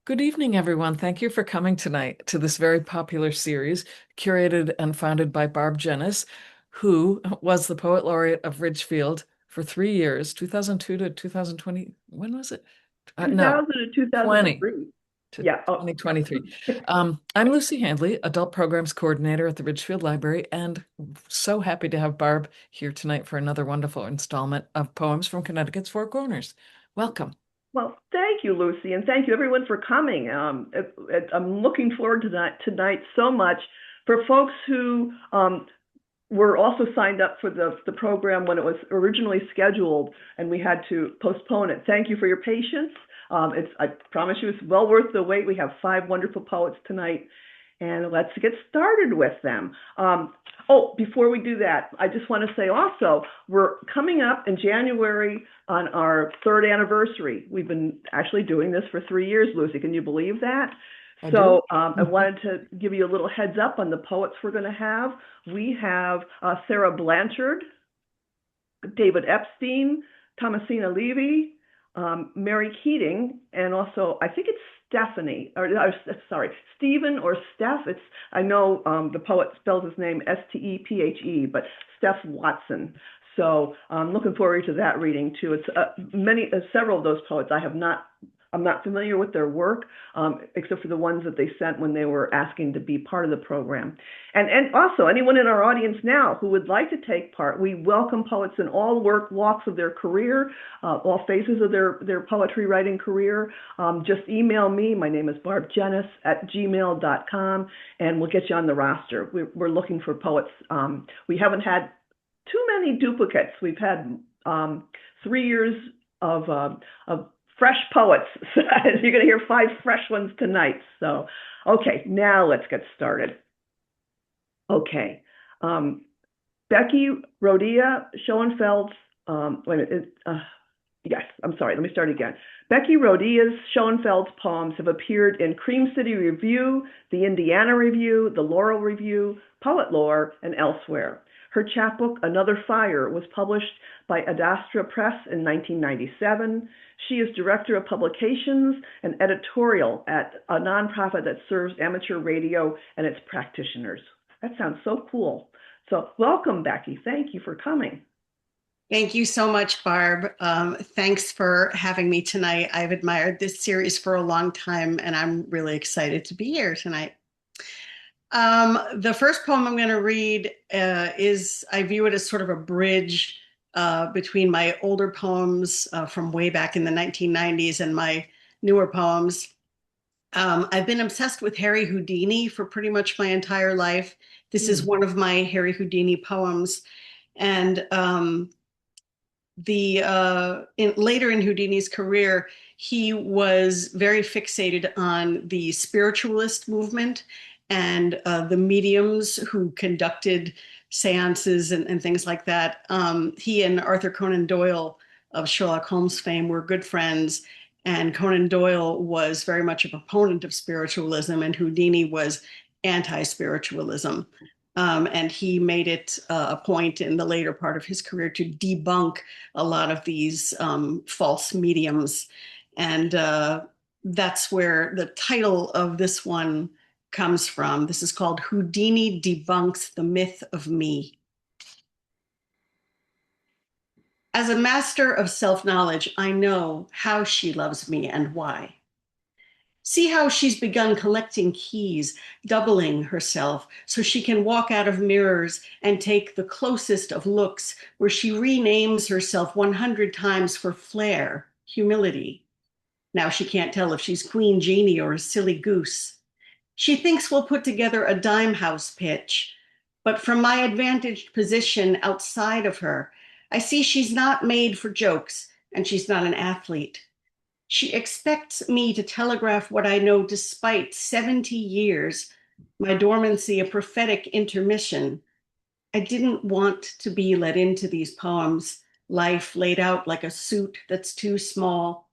Good evening, everyone. Thank you for coming tonight to this very popular series, curated and founded by Barb Jenis, who was the Poet Laureate of Ridgefield for 3 years, 2002 to 2020. When was it? No, 2000 to 20 2003. to Yeah. Oh, 2023. I'm Lucy Handley, Adult Programs Coordinator at the Ridgefield Library, and so happy to have Barb here tonight for another wonderful installment of Poems from Connecticut's Four Corners. Welcome. well, thank you, Lucy, and thank you everyone for coming. I'm looking forward to tonight so much. For folks who were also signed up for the program when it was originally scheduled and we had to postpone it, thank you for your patience. I promise you it's well worth the wait. We have five wonderful poets tonight, and let's get started with them. Before we do that, I just want to say also, we're coming up in January on our third anniversary. We've been actually doing this for 3 years, Lucy. Can you believe that? I do. I wanted to give you a little heads up on the poets we're going to have. We have Sarah Blanchard, David Epstein, Thomasina Levy, Mary Keating, and also I think it's Stephanie, sorry, Stephen or Steph. I know the poet spells his name Stephe, but Steph Watson. So I'm looking forward to that reading too. It's several of those poets I'm not familiar with their work, except for the ones that they sent when they were asking to be part of the program. And also, anyone in our audience now who would like to take part, we welcome poets in all walks of their career, all phases of their poetry writing career. Just email me. My name is Barb Jenis at gmail.com, and we'll get you on the roster. We're looking for poets. We haven't had too many duplicates. We've had 3 years of fresh poets. You're going to hear five fresh ones tonight. So, okay, now let's get started. Okay. Becky Rodia Schoenfeld's, yes, I'm sorry, let me start again. Becky Rodia's Schoenfeld's poems have appeared in Cream City Review, the Indiana Review, the Laurel Review, Poet Lore, and elsewhere. Her chapbook, Another Fire, was published by Adastra Press in 1997. She is director of publications and editorial at a nonprofit that serves amateur radio and its practitioners. That sounds so cool. So welcome, Becky. Thank you for coming. Thank you so much, Barb. Thanks for having me tonight. I've admired this series for a long time, and I'm really excited to be here tonight. The first poem I'm going to read I view it as sort of a bridge between my older poems from way back in the 1990s and my newer poems. I've been obsessed with Harry Houdini for pretty much my entire life. This is one of my Harry Houdini poems. And later in Houdini's career, he was very fixated on the spiritualist movement and the mediums who conducted seances and things like that. He and Arthur Conan Doyle of Sherlock Holmes fame were good friends, and Conan Doyle was very much a proponent of spiritualism, and Houdini was anti-spiritualism. And he made it a point in the later part of his career to debunk a lot of these false mediums. And that's where the title of this one comes from. This is called Houdini Debunks the Myth of Me. As a master of self-knowledge, I know how she loves me and why. See how she's begun collecting keys, doubling herself so she can walk out of mirrors and take the closest of looks where she renames herself 100 times for flair, humility. Now she can't tell if she's Queen Jeannie or a silly goose. She thinks we'll put together a dime house pitch, but from my advantaged position outside of her, I see she's not made for jokes and she's not an athlete. She expects me to telegraph what I know despite 70 years, my dormancy a prophetic intermission. I didn't want to be let into these poems, life laid out like a suit that's too small.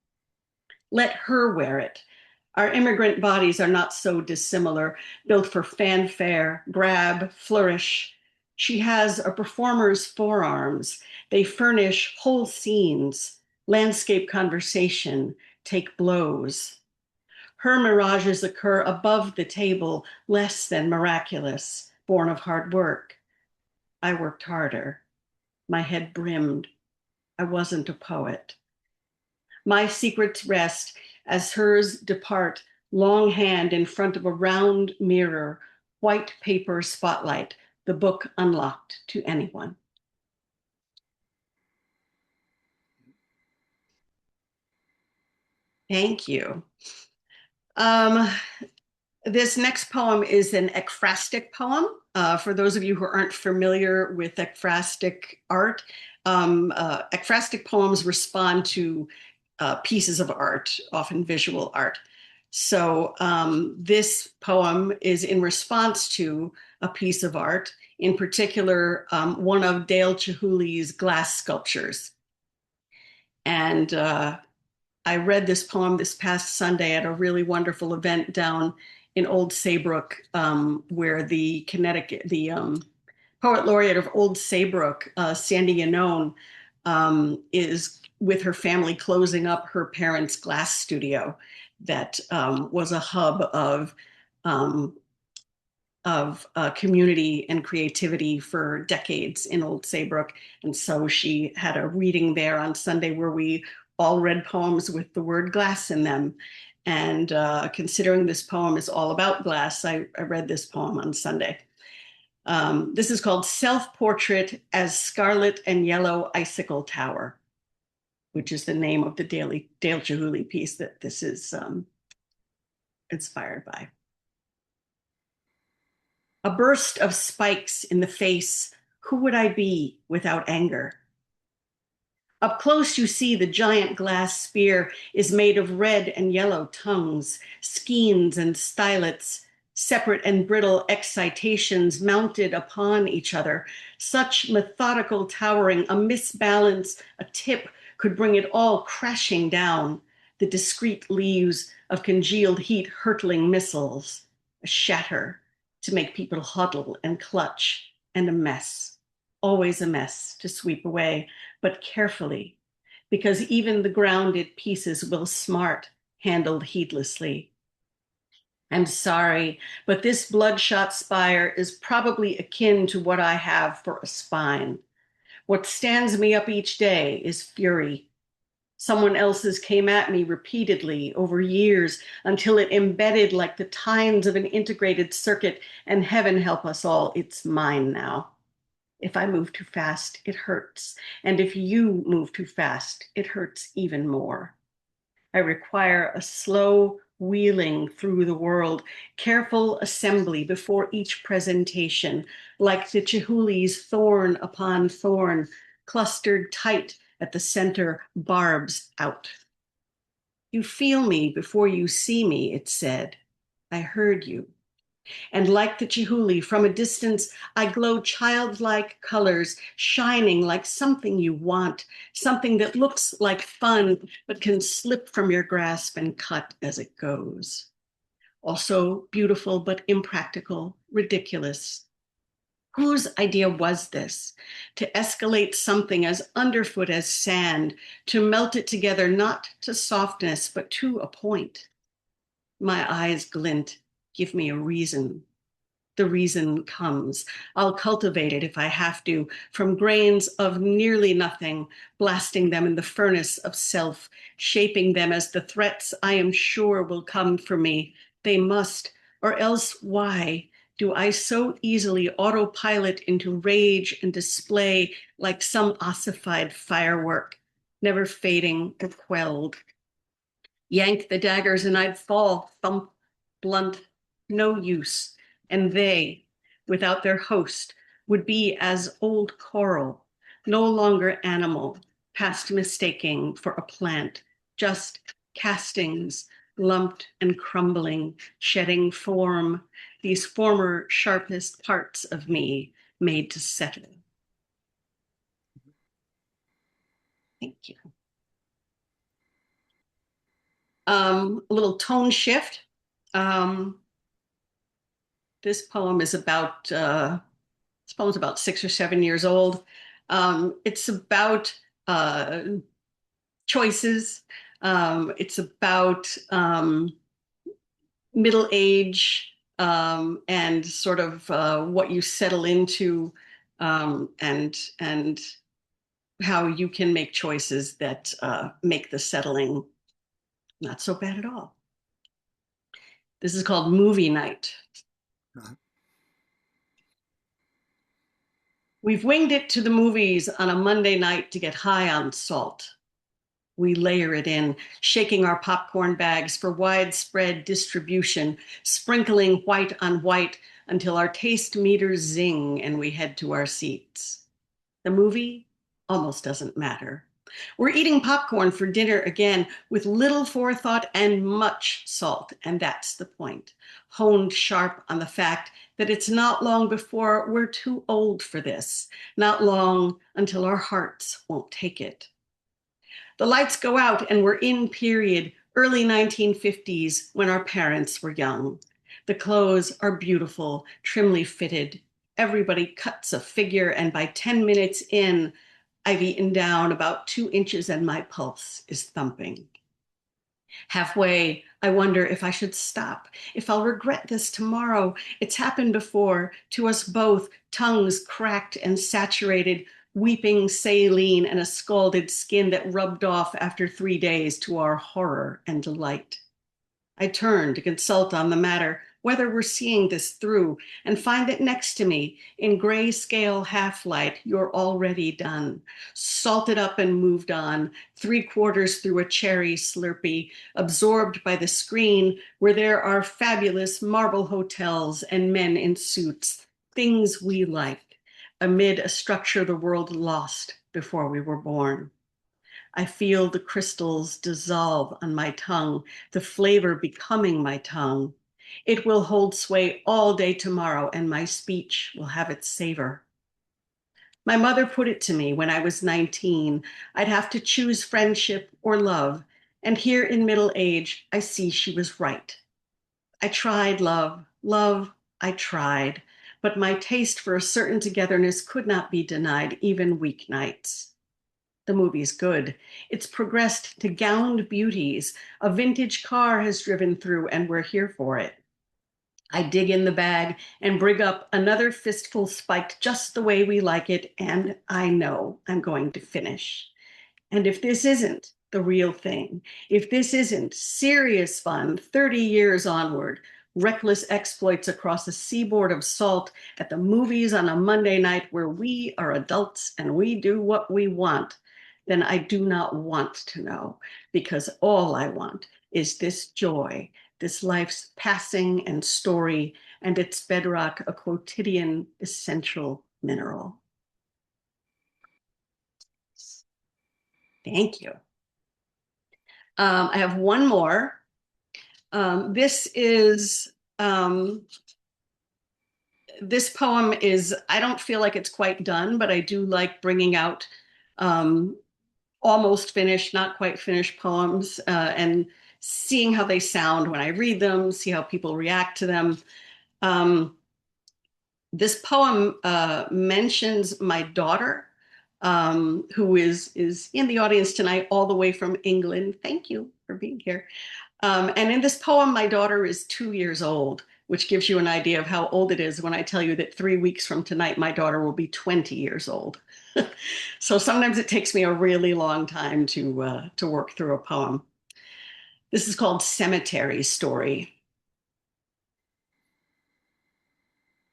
Let her wear it. Our immigrant bodies are not so dissimilar, built for fanfare, grab, flourish. She has a performer's forearms. They furnish whole scenes, landscape conversation, take blows. Her mirages occur above the table, less than miraculous, born of hard work. I worked harder. My head brimmed. I wasn't a poet. My secrets rest as hers depart, long hand in front of a round mirror, white paper spotlight, the book unlocked to anyone. Thank you. This next poem is an ekphrastic poem. For those of you who aren't familiar with ekphrastic art, ekphrastic poems respond to pieces of art, often visual art. So this poem is in response to a piece of art, in particular, one of Dale Chihuly's glass sculptures. And I read this poem this past Sunday at a really wonderful event down in Old Saybrook, where the poet laureate of Old Saybrook, Sandy Yanone, is with her family closing up her parents' glass studio that was a hub of community and creativity for decades in Old Saybrook. And so she had a reading there on Sunday where we all read poems with the word glass in them. And considering this poem is all about glass, I read this poem on Sunday. This is called Self-Portrait as Scarlet and Yellow Icicle Tower, which is the name of the Dale Chihuly piece that this is inspired by. A burst of spikes in the face, who would I be without anger? Up close you see the giant glass spear is made of red and yellow tongues, skeins and stylets, separate and brittle excitations mounted upon each other. Such methodical towering, a misbalance, a tip could bring it all crashing down. The discrete leaves of congealed heat hurtling missiles, a shatter to make people huddle and clutch, and a mess, always a mess to sweep away, but carefully, because even the grounded pieces will smart, handled heedlessly. I'm sorry, but this bloodshot spire is probably akin to what I have for a spine. What stands me up each day is fury. Someone else's came at me repeatedly over years until it embedded like the tines of an integrated circuit, and heaven help us all, it's mine now. If I move too fast, it hurts. And if you move too fast, it hurts even more. I require a slow wheeling through the world, careful assembly before each presentation, like the Chihuly's thorn upon thorn, clustered tight at the center, barbs out. You feel me before you see me, it said. I heard you. And like the Chihuly, from a distance, I glow childlike colors, shining like something you want, something that looks like fun, but can slip from your grasp and cut as it goes. Also beautiful, but impractical, ridiculous. Whose idea was this? To escalate something as underfoot as sand, to melt it together, not to softness, but to a point. My eyes glint. Give me a reason. The reason comes. I'll cultivate it if I have to, from grains of nearly nothing, blasting them in the furnace of self, shaping them as the threats I am sure will come for me. They must, or else why do I so easily autopilot into rage and display like some ossified firework, never fading or quelled? Yank the daggers and I'd fall, thump, blunt, no use. And they, without their host, would be as old coral, no longer animal, past mistaking for a plant, just castings, lumped and crumbling, shedding form, these former sharpest parts of me made to settle. Thank you. A little tone shift. This poem is about 6 or 7 years old. It's about choices. It's about middle age and sort of what you settle into and how you can make choices that make the settling not so bad at all. This is called Movie Night. We've winged it to the movies on a Monday night to get high on salt. We layer it in, shaking our popcorn bags for widespread distribution, sprinkling white on white until our taste meters zing and we head to our seats. The movie almost doesn't matter. We're eating popcorn for dinner again with little forethought and much salt, and that's the point, honed sharp on the fact that it's not long before we're too old for this, not long until our hearts won't take it. The lights go out and we're in period, early 1950s, when our parents were young. The clothes are beautiful, trimly fitted. Everybody cuts a figure, and by 10 minutes in, I've eaten down about 2 inches and my pulse is thumping. Halfway, I wonder if I should stop, if I'll regret this tomorrow. It's happened before, to us both, tongues cracked and saturated, weeping saline and a scalded skin that rubbed off after 3 days to our horror and delight. I turn to consult on the matter, whether we're seeing this through, and find that next to me, in grayscale half-light, you're already done, salted up and moved on, 3/4 through a cherry Slurpee, absorbed by the screen where there are fabulous marble hotels and men in suits, things we like, amid a structure the world lost before we were born. I feel the crystals dissolve on my tongue, the flavor becoming my tongue. It will hold sway all day tomorrow, and my speech will have its savor. My mother put it to me when I was 19. I'd have to choose friendship or love, and here in middle age, I see she was right. I tried love, I tried, but my taste for a certain togetherness could not be denied, even weeknights. The movie's good. It's progressed to gowned beauties. A vintage car has driven through, and we're here for it. I dig in the bag and bring up another fistful spiked just the way we like it, and I know I'm going to finish. And if this isn't the real thing, if this isn't serious fun 30 years onward, reckless exploits across a seaboard of salt at the movies on a Monday night where we are adults and we do what we want, then I do not want to know, because all I want is this joy, this life's passing and story, and its bedrock, a quotidian essential mineral. Thank you. I have one more. This poem is, I don't feel like it's quite done, but I do like bringing out almost finished, not quite finished poems and seeing how they sound when I read them, see how people react to them. This poem mentions my daughter, who is in the audience tonight, all the way from England. Thank you for being here. And in this poem, my daughter is 2 years old, which gives you an idea of how old it is when I tell you that 3 weeks from tonight, my daughter will be 20 years old. So sometimes it takes me a really long time to work through a poem. This is called Cemetery Story.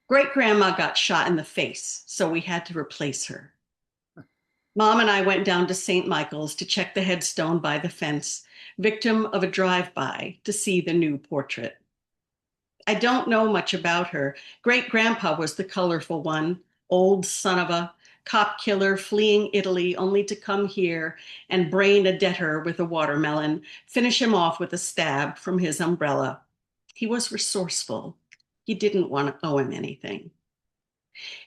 Great-grandma got shot in the face, so we had to replace her. Mom and I went down to St. Michael's to check the headstone by the fence, victim of a drive-by, to see the new portrait. I don't know much about her. Great-grandpa was the colorful one, old son of a cop killer fleeing Italy only to come here and brain a debtor with a watermelon, finish him off with a stab from his umbrella. He was resourceful. He didn't want to owe him anything.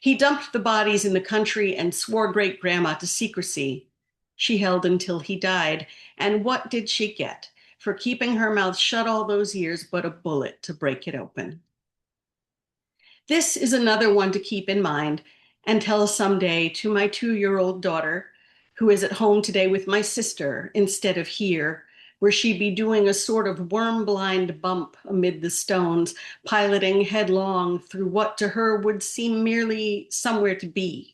He dumped the bodies in the country and swore great-grandma to secrecy. She held until he died. And what did she get for keeping her mouth shut all those years but a bullet to break it open? This is another one to keep in mind and tell someday to my 2-year-old daughter, who is at home today with my sister instead of here, where she'd be doing a sort of worm-blind bump amid the stones, piloting headlong through what to her would seem merely somewhere to be.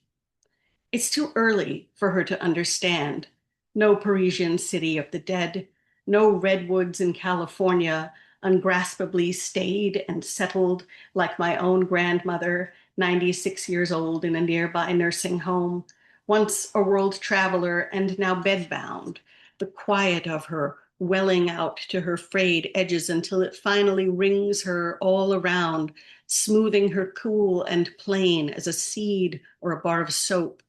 It's too early for her to understand. No Parisian city of the dead, no redwoods in California, ungraspably staid and settled like my own grandmother, 96 years old in a nearby nursing home, once a world traveler and now bedbound, the quiet of her welling out to her frayed edges until it finally wrings her all around, smoothing her cool and plain as a seed or a bar of soap,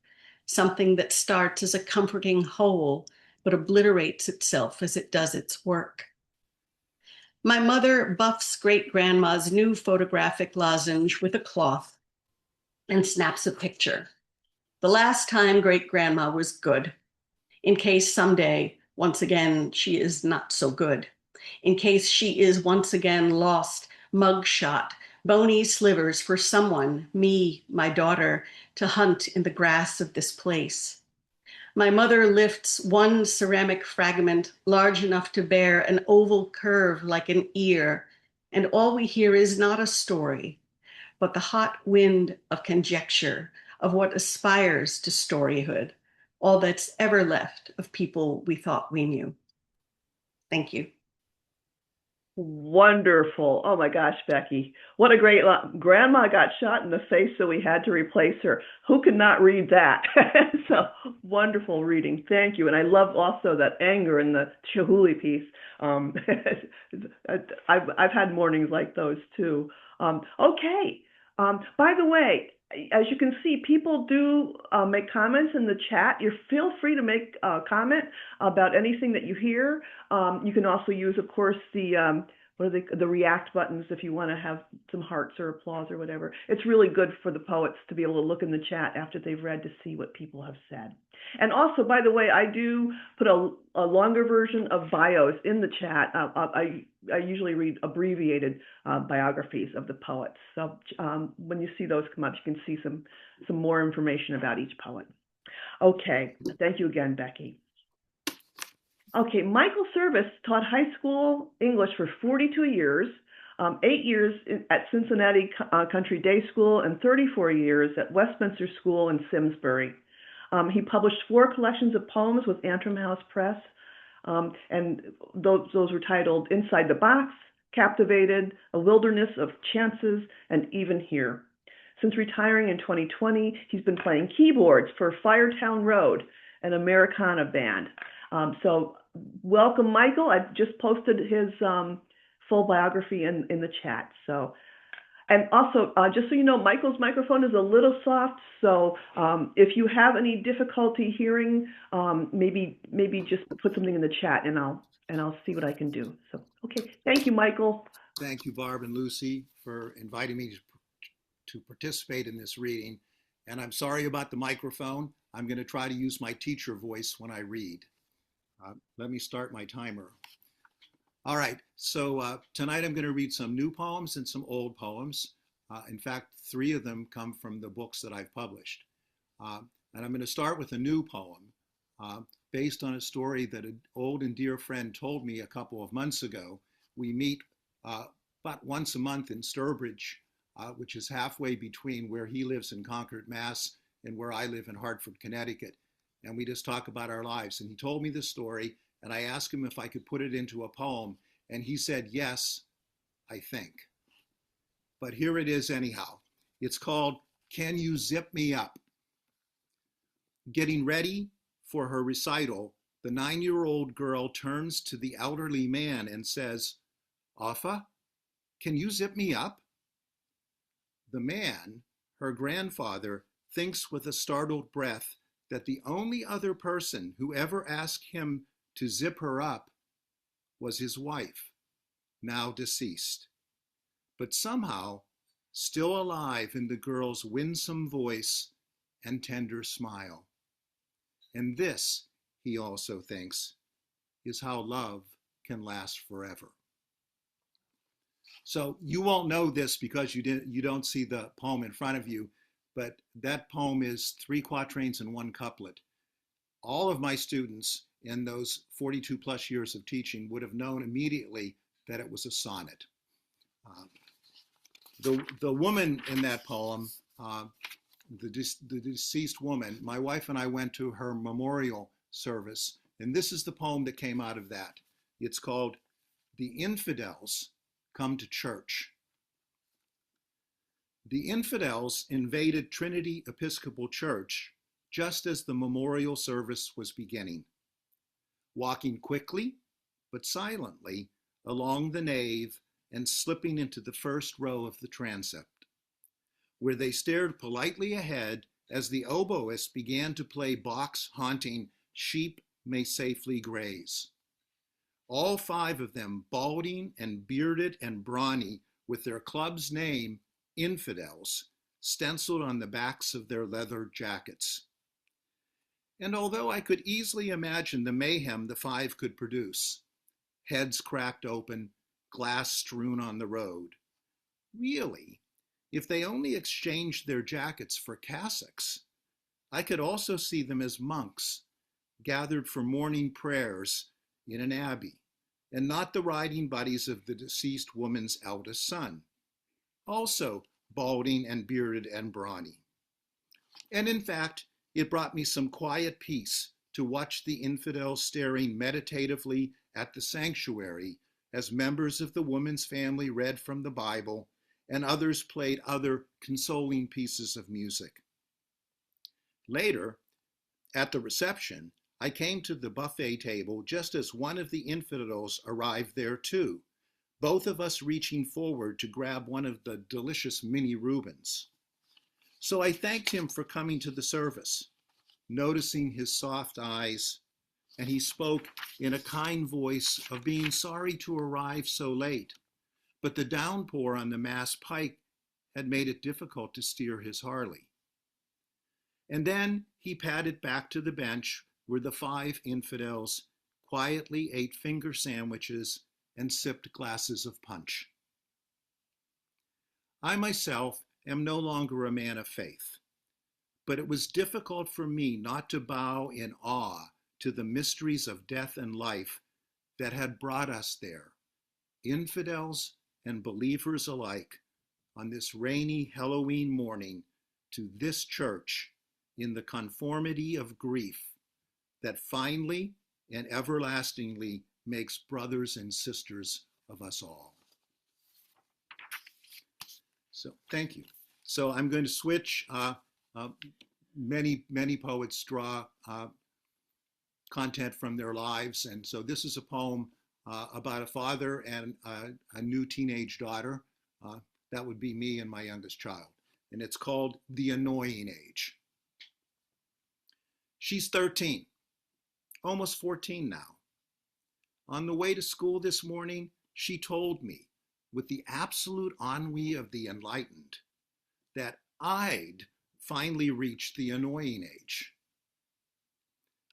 something that starts as a comforting whole but obliterates itself as it does its work. My mother buffs great-grandma's new photographic lozenge with a cloth and snaps a picture. The last time great-grandma was good, in case someday, once again, she is not so good, in case she is once again lost, mugshot, bony slivers for someone, me, my daughter, to hunt in the grass of this place. My mother lifts one ceramic fragment large enough to bear an oval curve like an ear, and all we hear is not a story, but the hot wind of conjecture of what aspires to storyhood, all that's ever left of people we thought we knew. Thank you. Wonderful. Oh my gosh, Becky. What a great grandma got shot in the face, so we had to replace her. Who could not read that? So wonderful reading. Thank you. And I love also that anger in the Chihuly piece. I've had mornings like those too. Okay. By the way, as you can see, people do make comments in the chat. You feel free to make a comment about anything that you hear. You can also use, of course, the the react buttons if you want to have some hearts or applause or whatever. It's really good for the poets to be able to look in the chat after they've read to see what people have said. And also, by the way, I do put a longer version of bios in the chat. I usually read abbreviated biographies of the poets. So when you see those come up, you can see some more information about each poet. Okay, thank you again, Becky. Okay, Michael Cervas taught high school English for 42 years, 8 years at Cincinnati Country Day School, and 34 years at Westminster School in Simsbury. He published 4 collections of poems with Antrim House Press, and those were titled Inside the Box, Captivated, A Wilderness of Chances, and Even Here. Since retiring in 2020, he's been playing keyboards for Firetown Road, an Americana band. So welcome, Michael. I've just posted his full biography in the chat. So, and also, just so you know, Michael's microphone is a little soft. So if you have any difficulty hearing, maybe just put something in the chat, and I'll see what I can do. So, okay, thank you, Michael. Thank you, Barb and Lucy, for inviting me to participate in this reading. And I'm sorry about the microphone. I'm going to try to use my teacher voice when I read. Let me start my timer. All right, so tonight I'm going to read some new poems and some old poems. In fact, 3 of them come from the books that I've published. And I'm going to start with a new poem based on a story that an old and dear friend told me a couple of months ago. We meet about once a month in Sturbridge, which is halfway between where he lives in Concord, Mass, and where I live in Hartford, Connecticut. And we just talk about our lives. And he told me this story, and I asked him if I could put it into a poem, and he said, yes, I think. But here it is anyhow. It's called, Can You Zip Me Up? Getting ready for her recital, the 9-year-old girl turns to the elderly man and says, Offa, can you zip me up? The man, her grandfather, thinks with a startled breath that the only other person who ever asked him to zip her up was his wife, now deceased, but somehow still alive in the girl's winsome voice and tender smile. And this, he also thinks, is how love can last forever. So you won't know this because you don't see the poem in front of you, but that poem is 3 quatrains and 1 couplet. All of my students in those 42 plus years of teaching would have known immediately that it was a sonnet. The woman in that poem, the deceased woman, my wife and I went to her memorial service, and this is the poem that came out of that. It's called "The Infidels Come to Church." The infidels invaded Trinity Episcopal Church just as the memorial service was beginning, walking quickly but silently along the nave and slipping into the first row of the transept, where they stared politely ahead as the oboist began to play Bach's haunting "Sheep May Safely Graze." All five of them, balding and bearded and brawny, with their club's name, Infidels, stenciled on the backs of their leather jackets. And although I could easily imagine the mayhem the five could produce, heads cracked open, glass strewn on the road, really, if they only exchanged their jackets for cassocks, I could also see them as monks gathered for morning prayers in an abbey, and not the riding buddies of the deceased woman's eldest son, also balding and bearded and brawny. And in fact, it brought me some quiet peace to watch the infidels staring meditatively at the sanctuary as members of the woman's family read from the Bible and others played other consoling pieces of music. Later, at the reception, I came to the buffet table just as one of the infidels arrived there too, both of us reaching forward to grab one of the delicious mini Reubens. So I thanked him for coming to the service, noticing his soft eyes, and he spoke in a kind voice of being sorry to arrive so late, but the downpour on the Mass Pike had made it difficult to steer his Harley. And then he padded back to the bench where the five infidels quietly ate finger sandwiches and sipped glasses of punch. I myself am no longer a man of faith, but it was difficult for me not to bow in awe to the mysteries of death and life that had brought us there, infidels and believers alike, on this rainy Halloween morning to this church in the conformity of grief that finally and everlastingly makes brothers and sisters of us all. So thank you. So I'm going to switch. Many poets draw content from their lives. And so this is a poem about a father and a new teenage daughter. That would be me and my youngest child. And it's called The Annoying Age. She's 13, almost 14 now. On the way to school this morning, she told me, with the absolute ennui of the enlightened, that I'd finally reached the annoying age.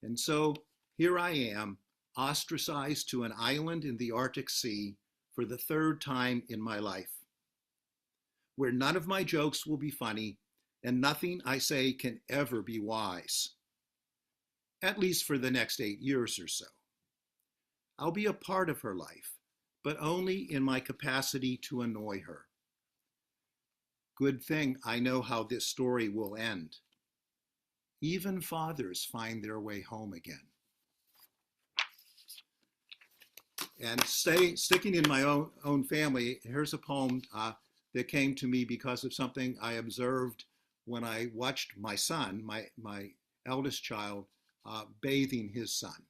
And so here I am, ostracized to an island in the Arctic Sea for the third time in my life, where none of my jokes will be funny and nothing I say can ever be wise, at least for the next 8 years or so. I'll be a part of her life, but only in my capacity to annoy her. Good thing I know how this story will end. Even fathers find their way home again. And sticking in my own family, here's a poem that came to me because of something I observed when I watched my son, my eldest child, bathing his son.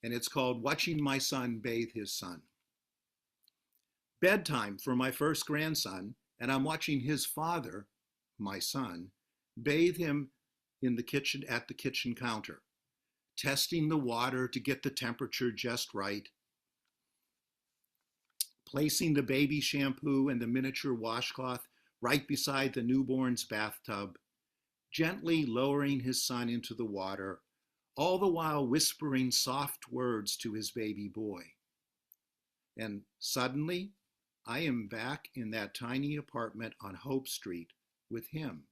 And it's called Watching My Son Bathe His Son. Bedtime for my first grandson, and I'm watching his father, my son, bathe him in the kitchen at the kitchen counter, testing the water to get the temperature just right, placing the baby shampoo and the miniature washcloth right beside the newborn's bathtub, gently lowering his son into the water, all the while whispering soft words to his baby boy. And suddenly, I am back in that tiny apartment on Hope Street with him,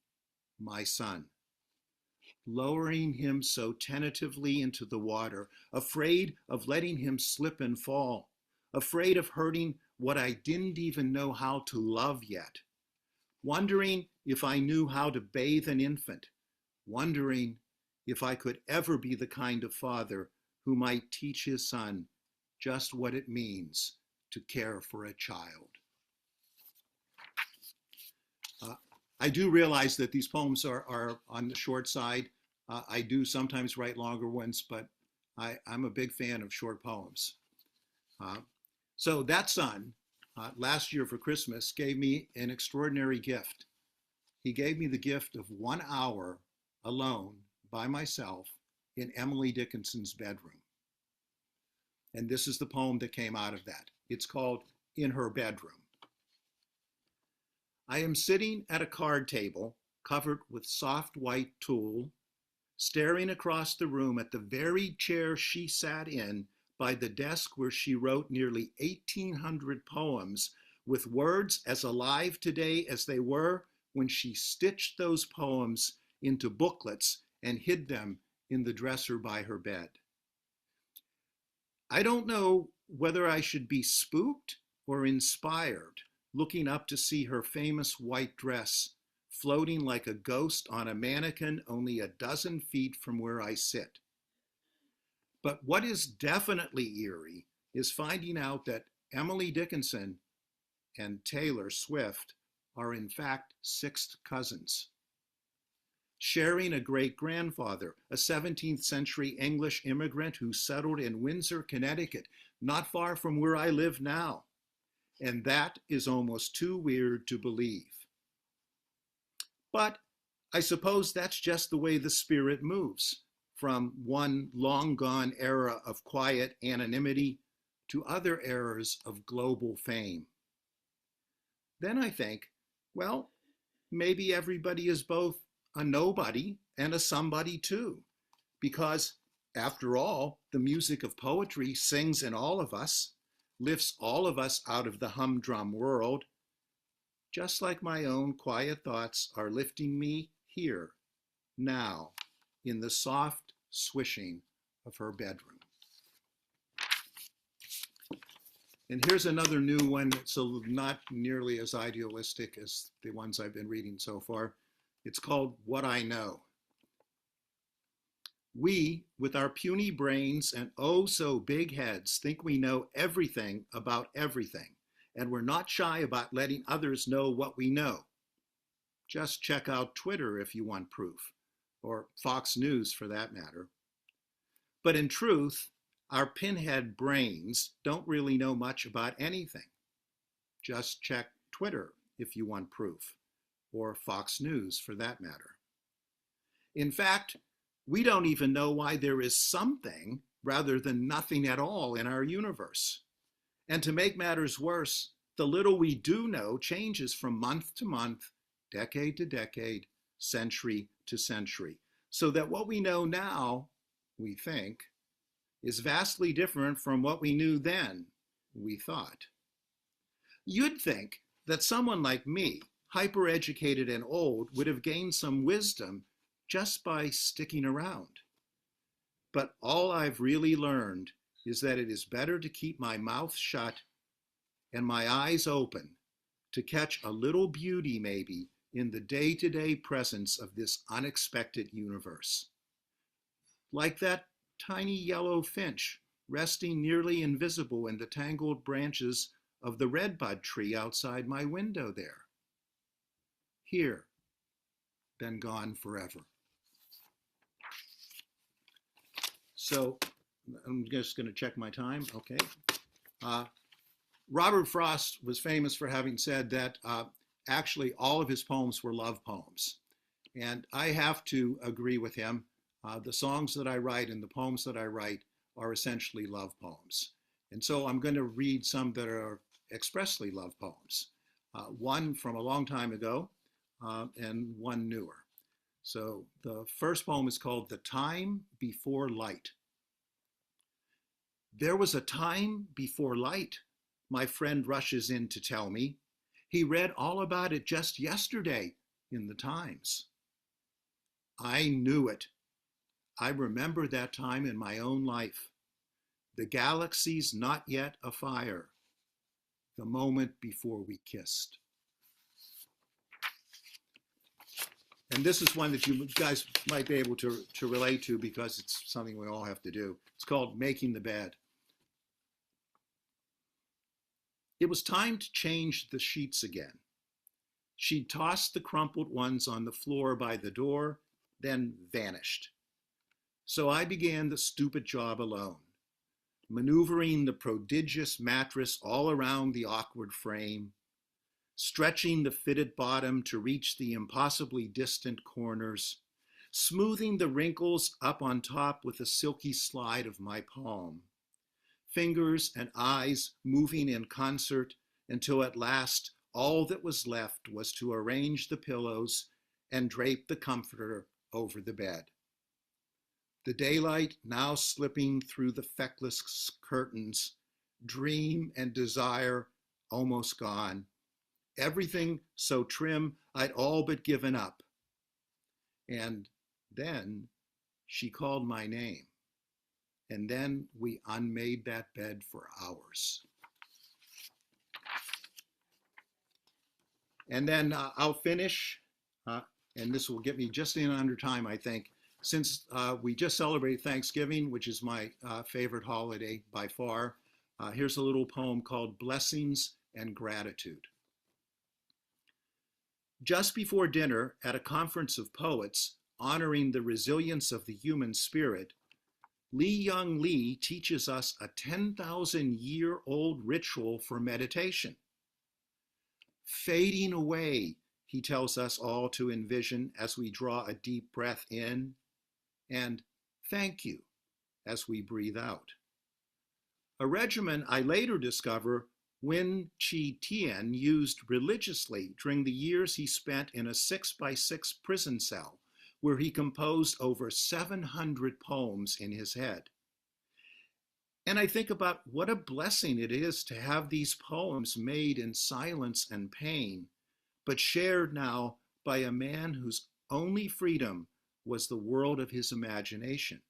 my son. lowering him so tentatively into the water, afraid of letting him slip and fall, afraid of hurting what I didn't even know how to love yet, wondering if I knew how to bathe an infant, wondering if I could ever be the kind of father who might teach his son just what it means to care for a child. I do realize that these poems are on the short side. I do sometimes write longer ones, but I'm a big fan of short poems. So that son, last year for Christmas, gave me an extraordinary gift. He gave me the gift of 1 hour alone by myself in Emily Dickinson's bedroom. And this is the poem that came out of that. It's called In Her Bedroom. I am sitting at a card table covered with soft white tulle, staring across the room at the very chair she sat in by the desk where she wrote nearly 1,800 poems with words as alive today as they were when she stitched those poems into booklets and hid them in the dresser by her bed. I don't know whether I should be spooked or inspired, looking up to see her famous white dress floating like a ghost on a mannequin only a dozen feet from where I sit. But what is definitely eerie is finding out that Emily Dickinson and Taylor Swift are in fact sixth cousins, sharing a great-grandfather, a 17th century English immigrant who settled in Windsor, Connecticut, not far from where I live now. And that is almost too weird to believe. But I suppose that's just the way the spirit moves, from one long-gone era of quiet anonymity to other eras of global fame. Then I think, well, maybe everybody is both a nobody and a somebody too, because after all, the music of poetry sings in all of us, lifts all of us out of the humdrum world, just like my own quiet thoughts are lifting me here, now, in the soft swishing of her bedroom. And here's another new one, so not nearly as idealistic as the ones I've been reading so far. It's called What I Know. We, with our puny brains and oh so big heads, think we know everything about everything, and we're not shy about letting others know what we know. Just check out Twitter if you want proof, or Fox News for that matter. But in truth, our pinhead brains don't really know much about anything. Just check Twitter if you want proof, or Fox News for that matter. In fact, we don't even know why there is something rather than nothing at all in our universe. And to make matters worse, the little we do know changes from month to month, decade to decade, century to century, so that what we know now, we think, is vastly different from what we knew then, we thought. You'd think that someone like me, hyper-educated and old, would have gained some wisdom just by sticking around. But all I've really learned is that it is better to keep my mouth shut and my eyes open to catch a little beauty maybe in the day-to-day presence of this unexpected universe. Like that tiny yellow finch resting nearly invisible in the tangled branches of the redbud tree outside my window there. Here, then gone forever. So I'm just going to check my time. Okay. Robert Frost was famous for having said that actually all of his poems were love poems. And I have to agree with him. The songs that I write and the poems that I write are essentially love poems. And so I'm going to read some that are expressly love poems. One from a long time ago and one newer. So the first poem is called The Time Before Light. There was a time before light, my friend rushes in to tell me. He read all about it just yesterday in the Times. I knew it, I remember that time in my own life. The galaxy's not yet afire. The moment before we kissed. And this is one that you guys might be able to relate to because it's something we all have to do. It's called Making the Bed. It was time to change the sheets again. She tossed the crumpled ones on the floor by the door, then vanished. So I began the stupid job alone, maneuvering the prodigious mattress all around the awkward frame, stretching the fitted bottom to reach the impossibly distant corners, smoothing the wrinkles up on top with a silky slide of my palm, fingers and eyes moving in concert until at last all that was left was to arrange the pillows and drape the comforter over the bed. The daylight now slipping through the feckless curtains, dream and desire almost gone, everything so trim I'd all but given up. And then she called my name, and then we unmade that bed for hours. And then I'll finish, and this will get me just in under time, I think. Since we just celebrated Thanksgiving, which is my favorite holiday by far, here's a little poem called Blessings and Gratitude. Just before dinner at a conference of poets honoring the resilience of the human spirit, Lee Young Lee teaches us a 10,000-year-old ritual for meditation. Fading away, he tells us all to envision as we draw a deep breath in, and thank you as we breathe out. A regimen I later discover Wen Chi Tien used religiously during the years he spent in a 6x6 prison cell, where he composed over 700 poems in his head. And I think about what a blessing it is to have these poems made in silence and pain, but shared now by a man whose only freedom was the world of his imagination.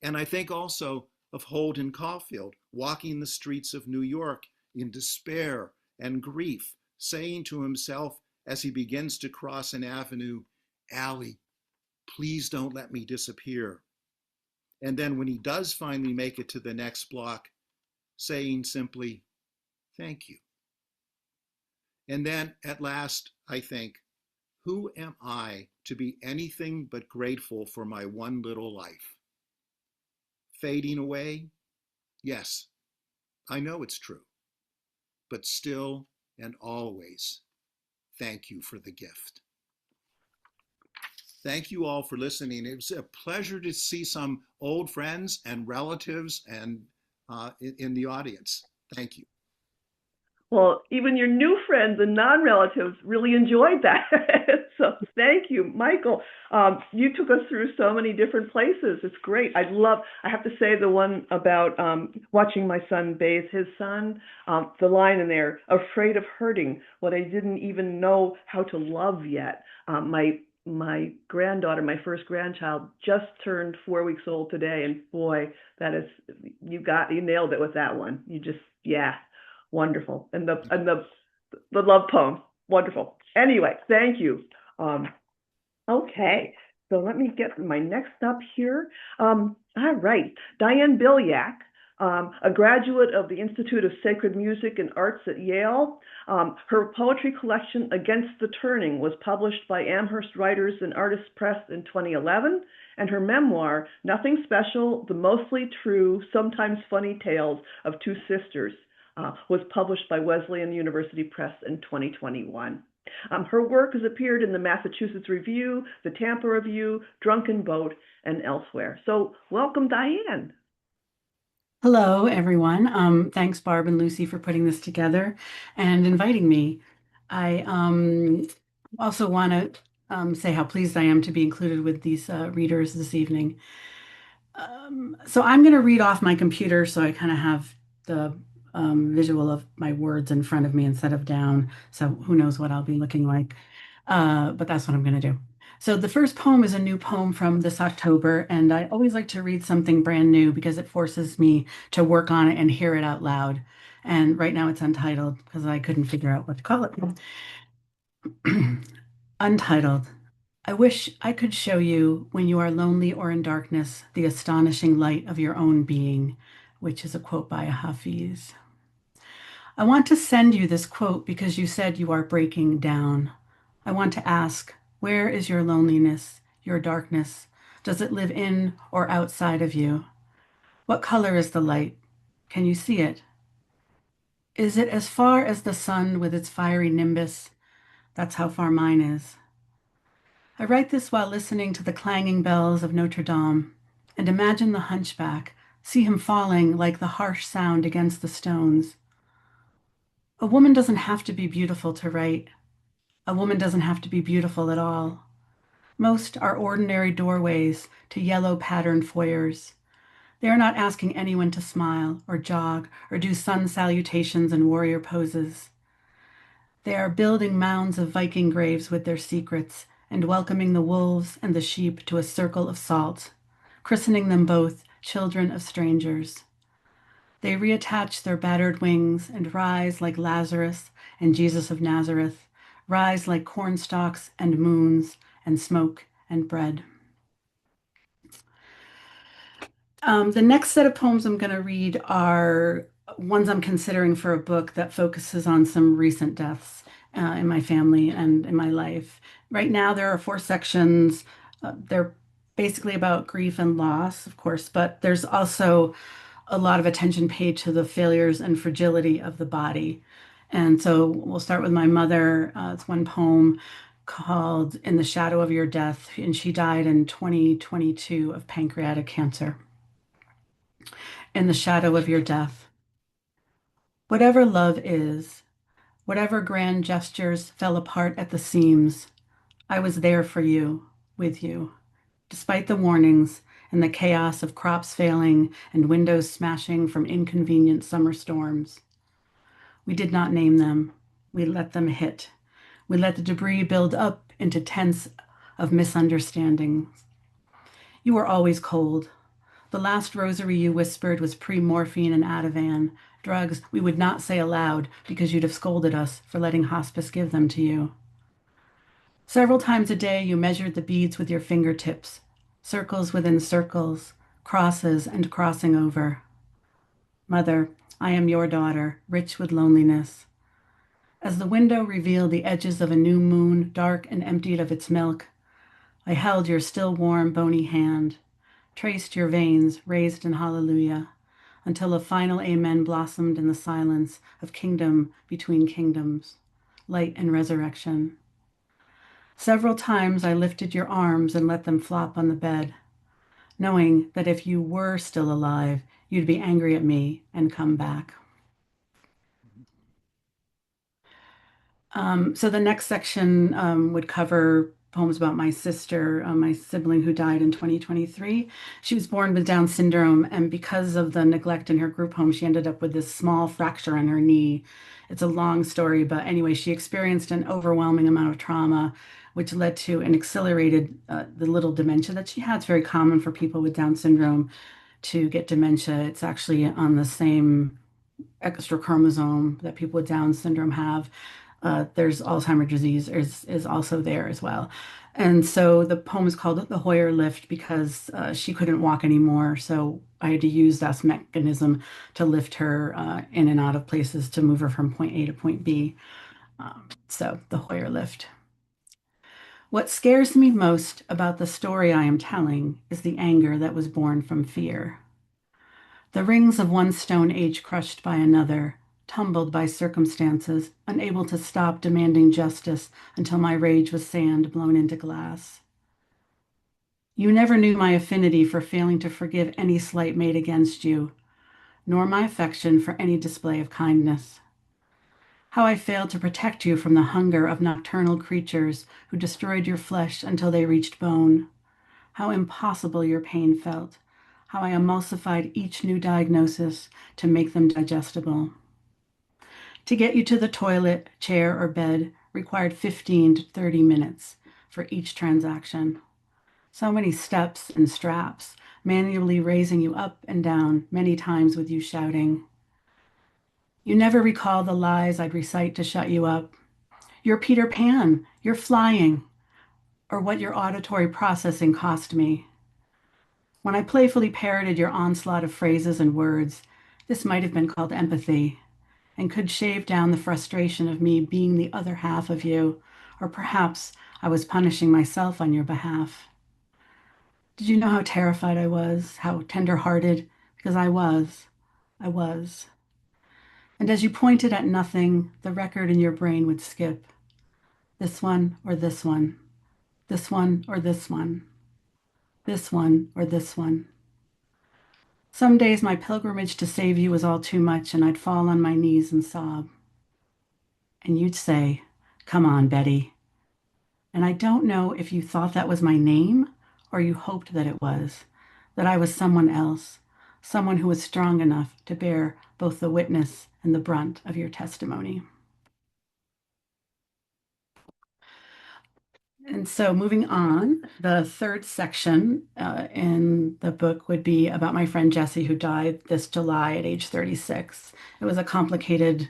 And I think also of Holden Caulfield walking the streets of New York in despair and grief, saying to himself as he begins to cross an avenue, "Allie, please don't let me disappear." And then when he does finally make it to the next block, saying simply, "Thank you." And then at last, I think, who am I to be anything but grateful for my one little life? Fading away? Yes, I know it's true. But still and always, thank you for the gift. Thank you all for listening. It was a pleasure to see some old friends and relatives and in the audience. Thank you. Well, even your new friends and non-relatives really enjoyed that. So thank you, Michael. You took us through so many different places. It's great. I have to say the one about watching my son bathe his son, the line in there, afraid of hurting what I didn't even know how to love yet. My granddaughter, my first grandchild, just turned 4 weeks old today. And boy, you nailed it with that one. Yeah. Wonderful. And the love poem. Wonderful. Anyway, thank you. Okay. So let me get my next up here. All right. Dianne Bilyak, a graduate of the Institute of Sacred Music and Arts at Yale. Her poetry collection, Against the Turning, was published by Amherst Writers and Artists Press in 2011. And her memoir, Nothing Special, The Mostly True, Sometimes Funny Tales of Two Sisters, was published by Wesleyan University Press in 2021. Her work has appeared in the Massachusetts Review, the Tampa Review, Drunken Boat, and elsewhere. So welcome, Dianne. Hello, everyone. Thanks, Barb and Lucy, for putting this together and inviting me. I also want to say how pleased I am to be included with these readers this evening. So I'm going to read off my computer so I kind of have the visual of my words in front of me instead of down. So who knows what I'll be looking like. But that's what I'm going to do. So the first poem is a new poem from this October, and I always like to read something brand new because it forces me to work on it and hear it out loud. And right now it's untitled because I couldn't figure out what to call it. Untitled. I wish I could show you when you are lonely or in darkness the astonishing light of your own being, which is a quote by a Hafiz. I want to send you this quote because you said you are breaking down. I want to ask, where is your loneliness, your darkness? Does it live in or outside of you? What color is the light? Can you see it? Is it as far as the sun with its fiery nimbus? That's how far mine is. I write this while listening to the clanging bells of Notre Dame, and imagine the hunchback, see him falling like the harsh sound against the stones. A woman doesn't have to be beautiful to write. A woman doesn't have to be beautiful at all. Most are ordinary doorways to yellow patterned foyers. They are not asking anyone to smile or jog or do sun salutations and warrior poses. They are building mounds of Viking graves with their secrets and welcoming the wolves and the sheep to a circle of salt, christening them both children of strangers. They reattach their battered wings and rise like Lazarus and Jesus of Nazareth, rise like cornstalks and moons and smoke and bread. The next set of poems I'm going to read are ones I'm considering for a book that focuses on some recent deaths in my family and in my life. Right now, there are 4 sections. They're basically about grief and loss, of course, but there's also a lot of attention paid to the failures and fragility of the body. And so we'll start with my mother. It's one poem called In the Shadow of Your Death, and she died in 2022 of pancreatic cancer. In the shadow of your death. Whatever love is, whatever grand gestures fell apart at the seams, I was there for you, with you, despite the warnings and the chaos of crops failing and windows smashing from inconvenient summer storms. We did not name them. We let them hit. We let the debris build up into tents of misunderstandings. You were always cold. The last rosary you whispered was pre-morphine and Ativan, drugs we would not say aloud because you'd have scolded us for letting hospice give them to you. Several times a day you measured the beads with your fingertips, circles within circles, crosses and crossing over. Mother, I am your daughter, rich with loneliness. As the window revealed the edges of a new moon, dark and emptied of its milk, I held your still warm, bony hand, traced your veins raised in hallelujah, until a final amen blossomed in the silence of kingdom between kingdoms, light and resurrection. Several times I lifted your arms and let them flop on the bed, knowing that if you were still alive, you'd be angry at me and come back. So the next section would cover poems about my sister, my sibling who died in 2023. She was born with Down syndrome, and because of the neglect in her group home, she ended up with this small fracture on her knee. It's a long story, but anyway, she experienced an overwhelming amount of trauma, which led to an accelerated, the little dementia that she had. It's very common for people with Down syndrome to get dementia. It's actually on the same extra chromosome that people with Down syndrome have. There's Alzheimer's disease is also there as well. And so the poem is called The Hoyer Lift because she couldn't walk anymore. So I had to use that mechanism to lift her in and out of places to move her from point A to point B. So The Hoyer Lift. What scares me most about the story I am telling is the anger that was born from fear. The rings of one stone age crushed by another, tumbled by circumstances, unable to stop demanding justice until my rage was sand blown into glass. You never knew my affinity for failing to forgive any slight made against you, nor my affection for any display of kindness. How I failed to protect you from the hunger of nocturnal creatures who destroyed your flesh until they reached bone. How impossible your pain felt. How I emulsified each new diagnosis to make them digestible. To get you to the toilet, chair, or bed required 15 to 30 minutes. for each transaction. So many steps and straps, manually raising you up and down, many times with you shouting. You never recall the lies I'd recite to shut you up. You're Peter Pan, you're flying, or what your auditory processing cost me. When I playfully parroted your onslaught of phrases and words, this might have been called empathy, and could shave down the frustration of me being the other half of you, or perhaps I was punishing myself on your behalf. Did you know how terrified I was, how tender-hearted? Because I was. I was. And as you pointed at nothing, the record in your brain would skip. This one or this one. This one or this one. This one or this one. Some days my pilgrimage to save you was all too much, and I'd fall on my knees and sob. And you'd say, "Come on, Betty." And I don't know if you thought that was my name or you hoped that it was, that I was someone else, someone who was strong enough to bear both the witness and the brunt of your testimony. And so moving on, the third section in the book would be about my friend Jesse, who died this July at age 36. It was a complicated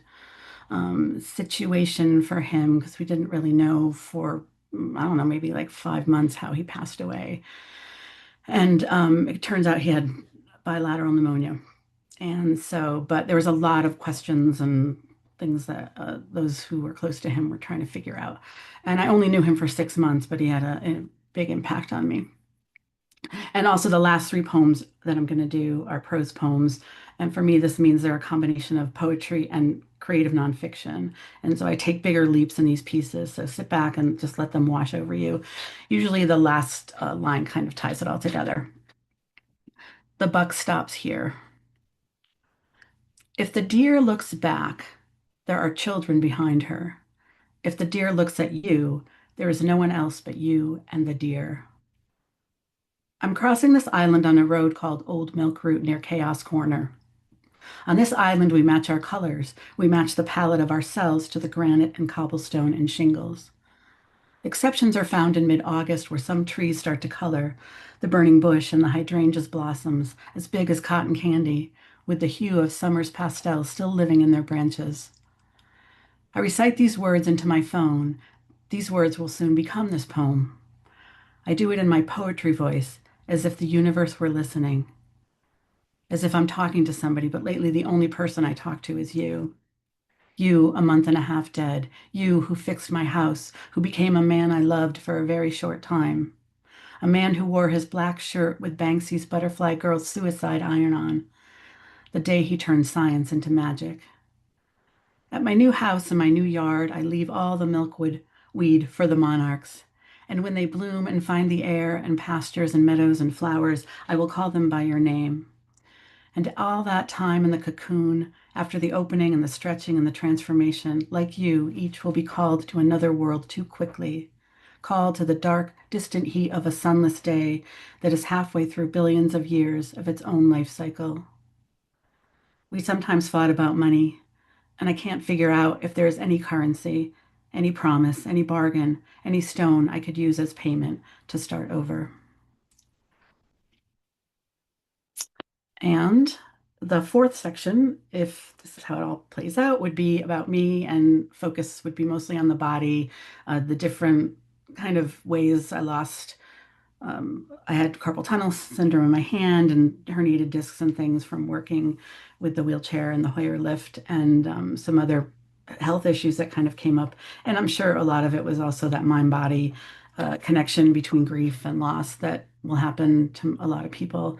situation for him because we didn't really know for, I don't know, maybe like 5 months how he passed away. And it turns out he had bilateral pneumonia. And so, but there was a lot of questions and things that those who were close to him were trying to figure out. And I only knew him for 6 months, but he had a big impact on me. And also the last three poems that I'm going to do are prose poems. And for me, this means they're a combination of poetry and creative nonfiction. And so I take bigger leaps in these pieces. So sit back and just let them wash over you. Usually the last line kind of ties it all together. The buck stops here. If the deer looks back, there are children behind her. If the deer looks at you, there is no one else but you and the deer. I'm crossing this island on a road called Old Milk Route near Chaos Corner. On this island, we match our colors. We match the palette of ourselves to the granite and cobblestone and shingles. Exceptions are found in mid-August where some trees start to color, the burning bush and the hydrangea's blossoms, as big as cotton candy, with the hue of summer's pastel still living in their branches. I recite these words into my phone. These words will soon become this poem. I do it in my poetry voice, as if the universe were listening, as if I'm talking to somebody, but lately the only person I talk to is you. You, a month and a half dead. You who fixed my house, who became a man I loved for a very short time. A man who wore his black shirt with Banksy's Butterfly Girl's suicide iron on, the day he turned science into magic. At my new house in my new yard, I leave all the milkwood weed for the monarchs. And when they bloom and find the air and pastures and meadows and flowers, I will call them by your name. And all that time in the cocoon, after the opening and the stretching and the transformation, like you, each will be called to another world too quickly, called to the dark, distant heat of a sunless day that is halfway through billions of years of its own life cycle. We sometimes fought about money, and I can't figure out if there is any currency, any promise, any bargain, any stone I could use as payment to start over. And the fourth section, if this is how it all plays out, would be about me, and focus would be mostly on the body, the different kind of ways I lost. I had carpal tunnel syndrome in my hand and herniated discs and things from working with the wheelchair and the Hoyer lift, and some other health issues that kind of came up. And I'm sure a lot of it was also that mind-body connection between grief and loss that will happen to a lot of people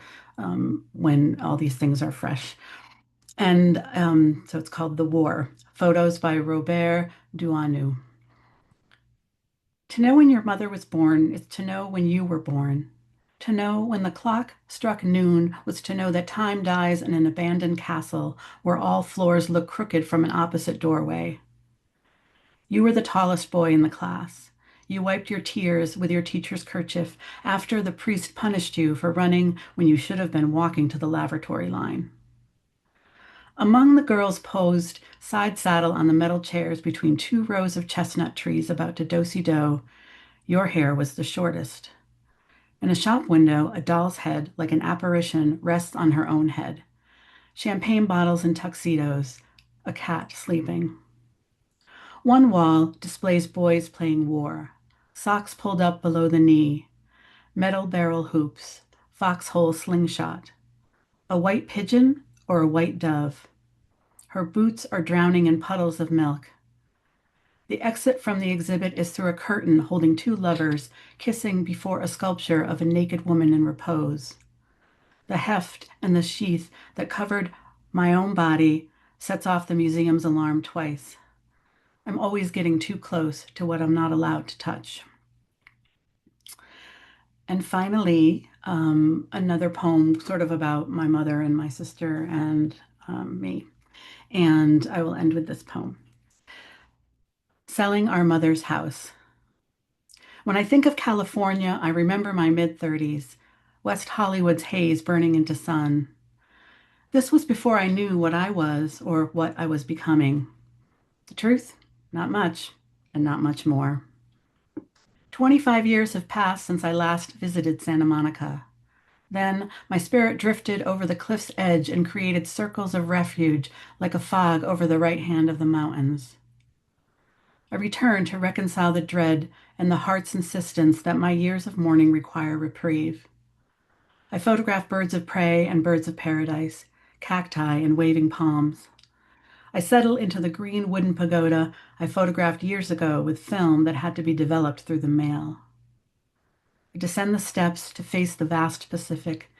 when all these things are fresh. And so it's called The War. Photos by Robert Duanu. To know when your mother was born is to know when you were born. To know when the clock struck noon was to know that time dies in an abandoned castle where all floors look crooked from an opposite doorway. You were the tallest boy in the class. You wiped your tears with your teacher's kerchief after the priest punished you for running when you should have been walking to the lavatory line. Among the girls posed side saddle on the metal chairs between two rows of chestnut trees about to do-si-do, Your hair was the shortest. In a shop window, a doll's head, like an apparition, rests on her own head. Champagne bottles and tuxedos, a cat sleeping. One wall displays boys playing war, socks pulled up below the knee, metal barrel hoops, foxhole slingshot. A white pigeon or a white dove. Her boots are drowning in puddles of milk. The exit from the exhibit is through a curtain holding two lovers kissing before a sculpture of a naked woman in repose. The heft and the sheath that covered my own body sets off the museum's alarm twice. I'm always getting too close to what I'm not allowed to touch. And finally, another poem sort of about my mother and my sister and me. And I will end with this poem. Selling Our Mother's House. When I think of California, I remember my mid-30s, West Hollywood's haze burning into sun. This was before I knew what I was or what I was becoming. The truth? Not much, and not much more. 25 years have passed since I last visited Santa Monica. Then my spirit drifted over the cliff's edge and created circles of refuge like a fog over the right hand of the mountains. I return to reconcile the dread and the heart's insistence that my years of mourning require reprieve. I photograph birds of prey and birds of paradise, cacti and waving palms. I settle into the green wooden pagoda I photographed years ago with film that had to be developed through the mail. I descend the steps to face the vast Pacific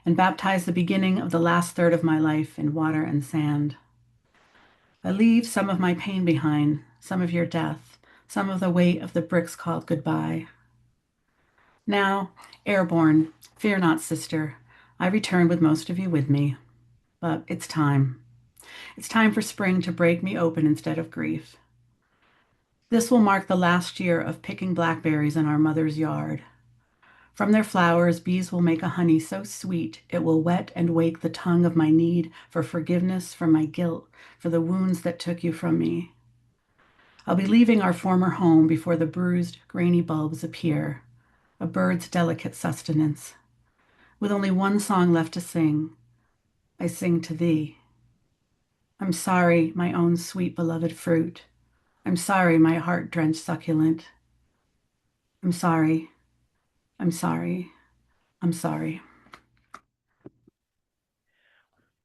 and baptize the beginning of the last third of my life in water and sand. I leave some of my pain behind, some of your death, some of the weight of the bricks called goodbye. Now, airborne, fear not, sister, I return with most of you with me. But it's time. It's time for spring to break me open instead of grief. This will mark the last year of picking blackberries in our mother's yard. From their flowers, bees will make a honey so sweet it will wet and wake the tongue of my need for forgiveness, for my guilt, for the wounds that took you from me. I'll be leaving our former home before the bruised, grainy bulbs appear, a bird's delicate sustenance. With only one song left to sing, I sing to thee. I'm sorry, my own sweet beloved fruit. I'm sorry, my heart-drenched succulent. I'm sorry. I'm sorry. I'm sorry.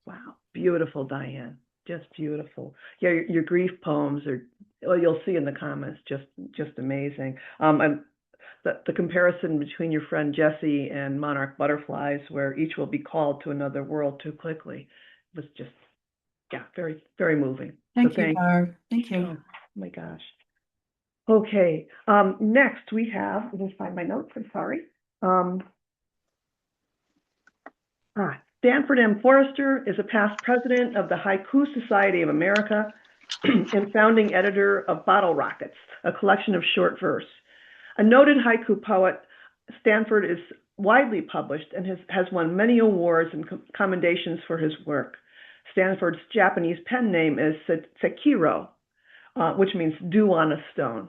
Wow, beautiful, Dianne. Just beautiful. Yeah, your grief poems are, well, you'll see in the comments, just amazing. And the comparison between your friend Jessie and Monarch Butterflies, where each will be called to another world too quickly, was just, yeah, very, very moving. Thank you, Barb. Thank you. Oh my gosh. Okay, next we have, let me find my notes, I'm sorry. Stanford M. Forrester is a past president of the Haiku Society of America and founding editor of Bottle Rockets, a collection of short verse. A noted haiku poet, Stanford is widely published and has won many awards and commendations for his work. Stanford's Japanese pen name is Sekiro, which means dew on a stone.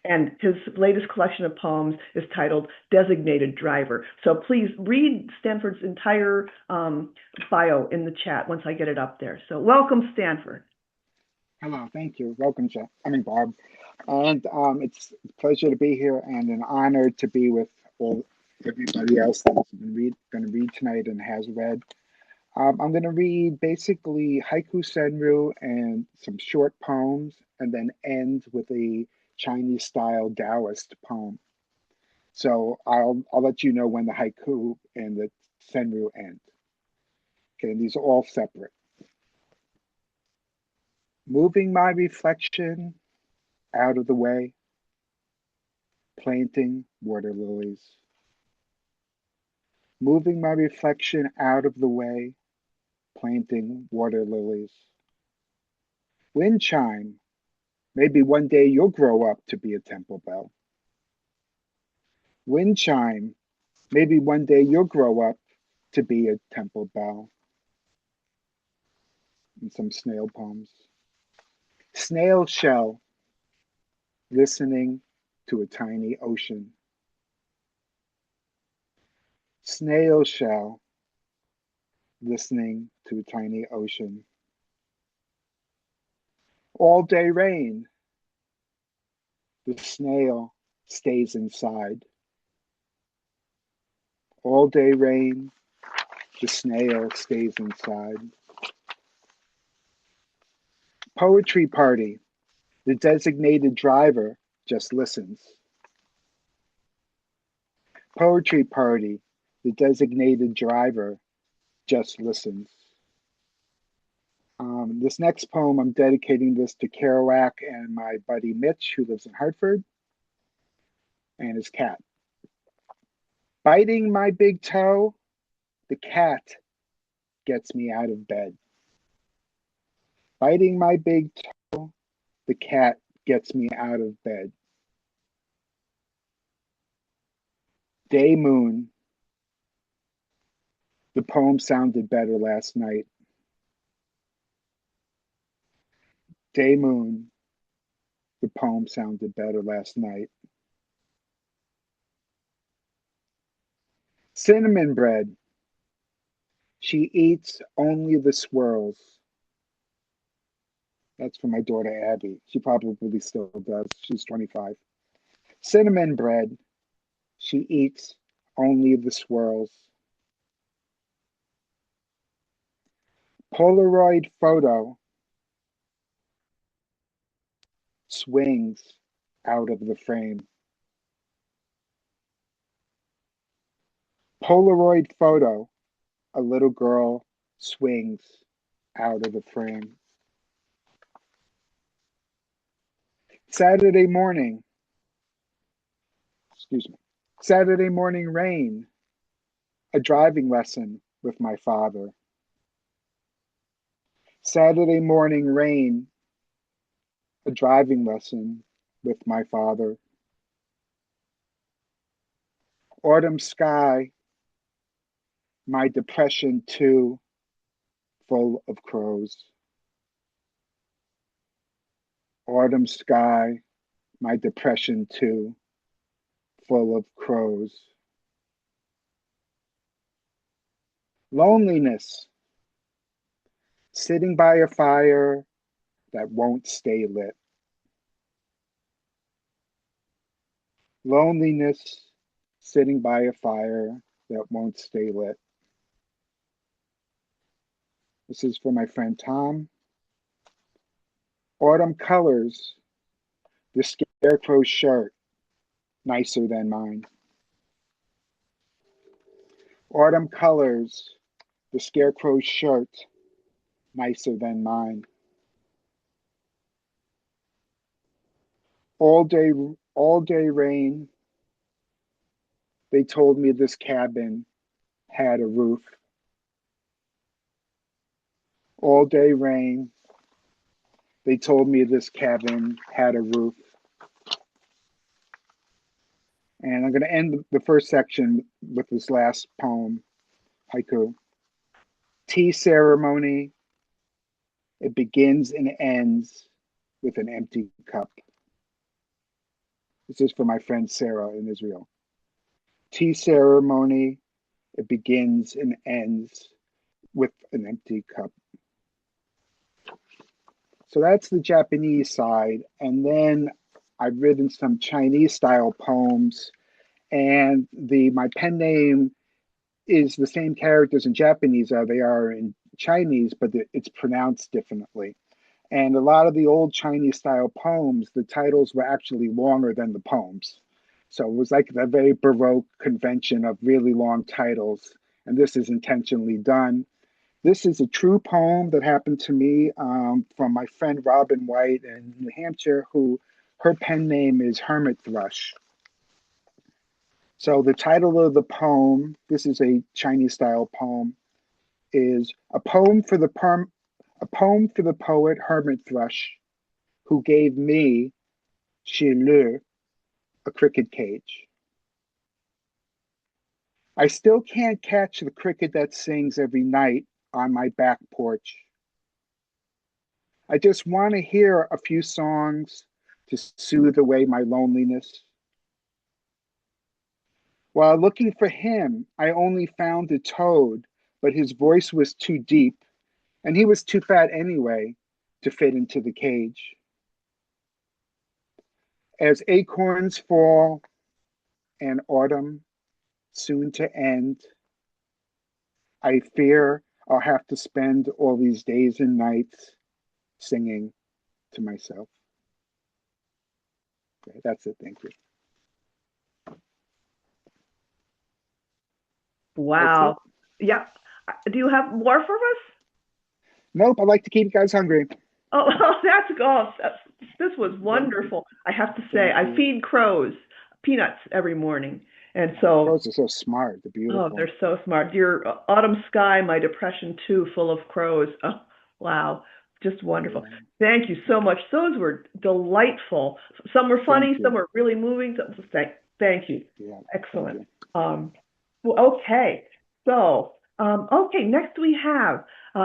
And his latest collection of poems is titled Designated Driver. So please read Stanford's entire bio in the chat once I get it up there. So welcome, Stanford. Hello, thank you. Welcome, Barb. And it's a pleasure to be here and an honor to be with everybody else that's going to read tonight and has read. I'm going to read basically haiku senryu and some short poems, and then end with a Chinese-style Taoist poem. So I'll let you know when the haiku and the senryu end. Okay, and these are all separate. Moving my reflection out of the way, planting water lilies. Moving my reflection out of the way, planting water lilies. Wind chime, maybe one day you'll grow up to be a temple bell. Wind chime, maybe one day you'll grow up to be a temple bell. And some snail poems. Snail shell, listening to a tiny ocean. Snail shell, listening to a tiny ocean. All day rain, the snail stays inside. All day rain, the snail stays inside. Poetry party, the designated driver just listens. Poetry party, the designated driver just listens. This next poem, I'm dedicating this to Kerouac and my buddy Mitch, who lives in Hartford, and his cat. Biting my big toe, the cat gets me out of bed. Biting my big toe, the cat gets me out of bed. Day moon, the poem sounded better last night. Day moon, the poem sounded better last night. Cinnamon bread, she eats only the swirls. That's for my daughter Abby. She probably still does. She's 25. Cinnamon bread, she eats only the swirls. Polaroid photo swings out of the frame. Polaroid photo, a little girl swings out of the frame. Saturday morning, Saturday morning rain, a driving lesson with my father. Saturday morning rain, a driving lesson with my father. Autumn sky, my depression too, full of crows. Autumn sky, my depression too, full of crows. Loneliness, sitting by a fire that won't stay lit. Loneliness, sitting by a fire that won't stay lit. This is for my friend Tom. Autumn colors, the scarecrow shirt, nicer than mine. Autumn colors, the scarecrow shirt, nicer than mine. All day rain, they told me this cabin had a roof. All day rain, they told me this cabin had a roof. And I'm going to end the first section with this last poem, haiku. Tea ceremony, it begins and ends with an empty cup. This is for my friend Sarah in Israel. Tea ceremony, it begins and ends with an empty cup. So that's the Japanese side. And then I've written some Chinese style poems, and my pen name is the same characters in Japanese as they are in Chinese, but it's pronounced differently. And a lot of the old Chinese style poems, the titles were actually longer than the poems. So it was like a very Baroque convention of really long titles. And this is intentionally done. This is a true poem that happened to me from my friend Robin White in New Hampshire, who her pen name is Hermit Thrush. So the title of the poem, this is a Chinese style poem, is a poem for the poet Hermit Thrush, who gave me, Shilu, a cricket cage. I still can't catch the cricket that sings every night on my back porch. I just want to hear a few songs to soothe away my loneliness. While looking for him, I only found a toad, but his voice was too deep, and he was too fat anyway to fit into the cage. As acorns fall and autumn soon to end, I fear I'll have to spend all these days and nights singing to myself. Okay, that's it. Thank you. That's it. Wow. Yeah. Do you have more for us? Nope, I like to keep you guys hungry. Oh, this was wonderful. I have to say, I feed crows peanuts every morning. And so, Crows are so smart. They're oh, beautiful. they're so smart. Your autumn sky, my depression too, full of crows. Oh, wow. Just wonderful. Yeah. Thank you so much. Those were delightful. Some were funny, Thank some you. were really moving. Thank you. Yeah, Excellent. thank you. Well, okay. So, okay, next we have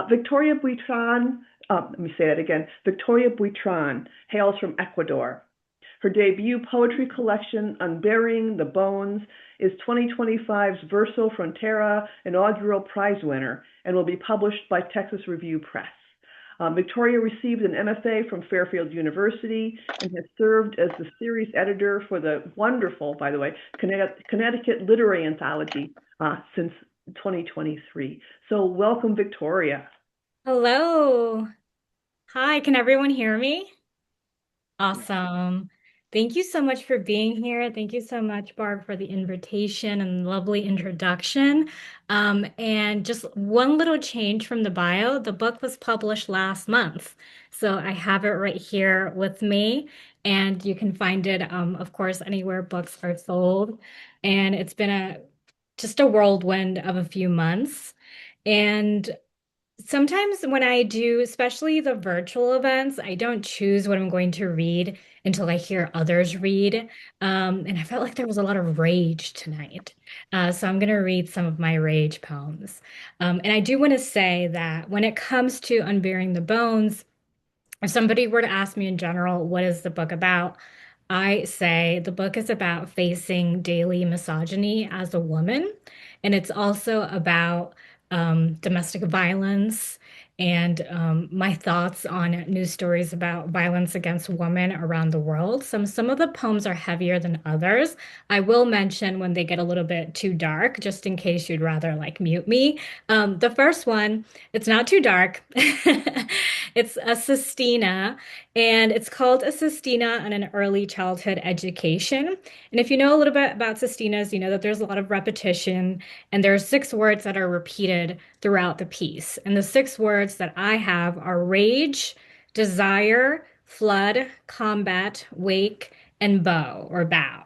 Victoria Buitron. Let me say that again. Victoria Buitron hails from Ecuador. Her debut poetry collection, Unburying the Bones, is 2025's VersoFrontera inaugural prize winner and will be published by Texas Review Press. Victoria received an MFA from Fairfield University and has served as the series editor for the wonderful, by the way, Connecticut Literary Anthology since 2023. So welcome, Victoria. Hello. Hi, can everyone hear me? Awesome. Thank you so much for being here. Thank you so much, Barb, for the invitation and lovely introduction. And just one little change from the bio. The book was published last month. So I have it right here with me. And you can find it, of course, anywhere books are sold. And it's been just a whirlwind of a few months. And sometimes when I do, especially the virtual events, I don't choose what I'm going to read until I hear others read. And I felt like there was a lot of rage tonight. So I'm going to read some of my rage poems. And I do want to say that when it comes to Unburying the Bones, if somebody were to ask me in general, what is the book about? I say the book is about facing daily misogyny as a woman. And it's also about domestic violence and my thoughts on news stories about violence against women around the world. Some of the poems are heavier than others. I will mention when they get a little bit too dark, just in case you'd rather like mute me. The first one, it's not too dark. It's a sestina, and it's called a sestina on an early childhood education. And if you know a little bit about sestinas, you know that there's a lot of repetition, and there are 6 words that are repeated throughout the piece. And the 6 words that I have are rage, desire, flood, combat, wake, and bow or bow.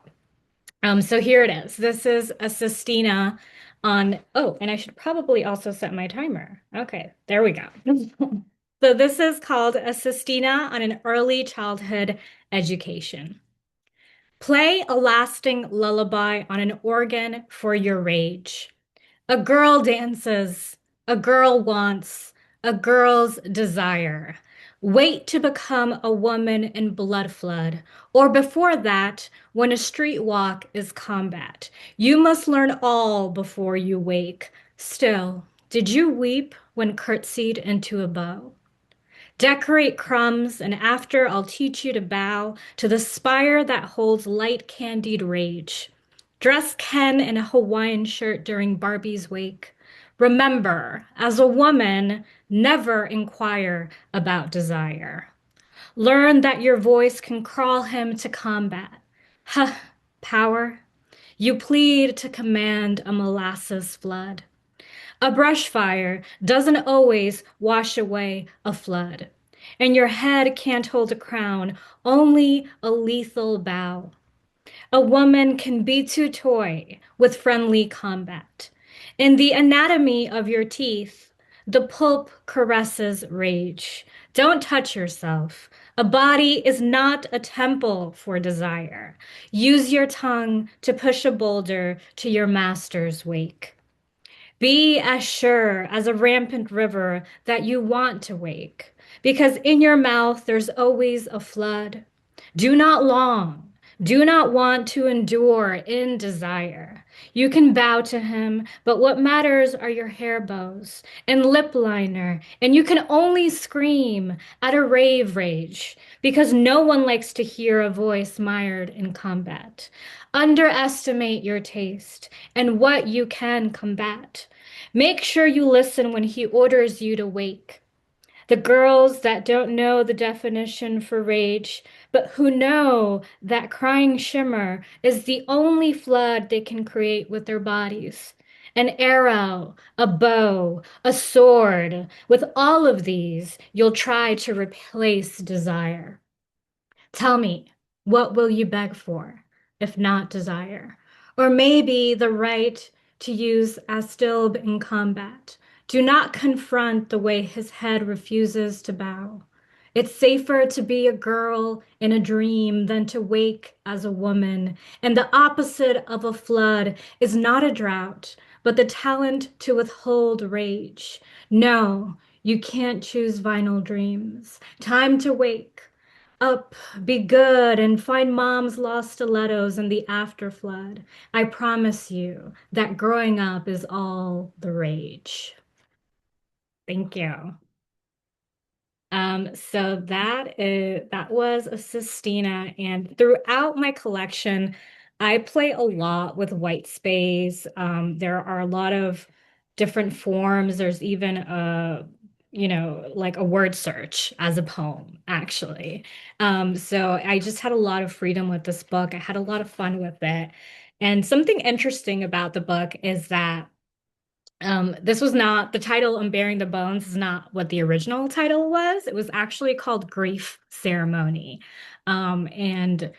So here it is. This is a sestina on, oh, and I should probably also set my timer. Okay, there we go. So this is called a sestina on an early childhood education. Play a lasting lullaby on an organ for your rage. A girl dances, a girl wants, a girl's desire. Wait to become a woman in blood flood, or before that, when a street walk is combat. You must learn all before you wake. Still, did you weep when curtsied into a bow? Decorate crumbs, and after I'll teach you to bow to the spire that holds light candied rage. Dress Ken in a Hawaiian shirt during Barbie's wake. Remember, as a woman, never inquire about desire. Learn that your voice can crawl him to combat. Huh, power. You plead to command a molasses flood. A brush fire doesn't always wash away a flood. And your head can't hold a crown, only a lethal bow. A woman can be too toy with friendly combat. In the anatomy of your teeth, the pulp caresses rage. Don't touch yourself. A body is not a temple for desire. Use your tongue to push a boulder to your master's wake. Be as sure as a rampant river that you want to wake, because in your mouth there's always a flood. Do not long, Do not want to endure in desire. You can bow to him, but what matters are your hair bows and lip liner, and you can only scream at a rave rage because no one likes to hear a voice mired in combat. Underestimate your taste and what you can combat. Make sure you listen when he orders you to wake. The girls that don't know the definition for rage, but who know that crying shimmer is the only flood they can create with their bodies. An arrow, a bow, a sword. With all of these, you'll try to replace desire. Tell me, what will you beg for, if not desire? Or maybe the right to use Astilbe in combat. Do not confront the way his head refuses to bow. It's safer to be a girl in a dream than to wake as a woman. And the opposite of a flood is not a drought, but the talent to withhold rage. No, you can't choose vinyl dreams. Time to wake. Up, be good, and find mom's lost stilettos in the afterflood. I promise you that growing up is all the rage. Thank you. So that was a Sistina, and throughout my collection, I play a lot with white space. There are a lot of different forms. There's even like a word search as a poem, actually. So I just had a lot of freedom with this book. I had a lot of fun with it. And something interesting about the book is that this was not the title Unburying the Bones is not what the original title was. It was actually called Grief Ceremony. And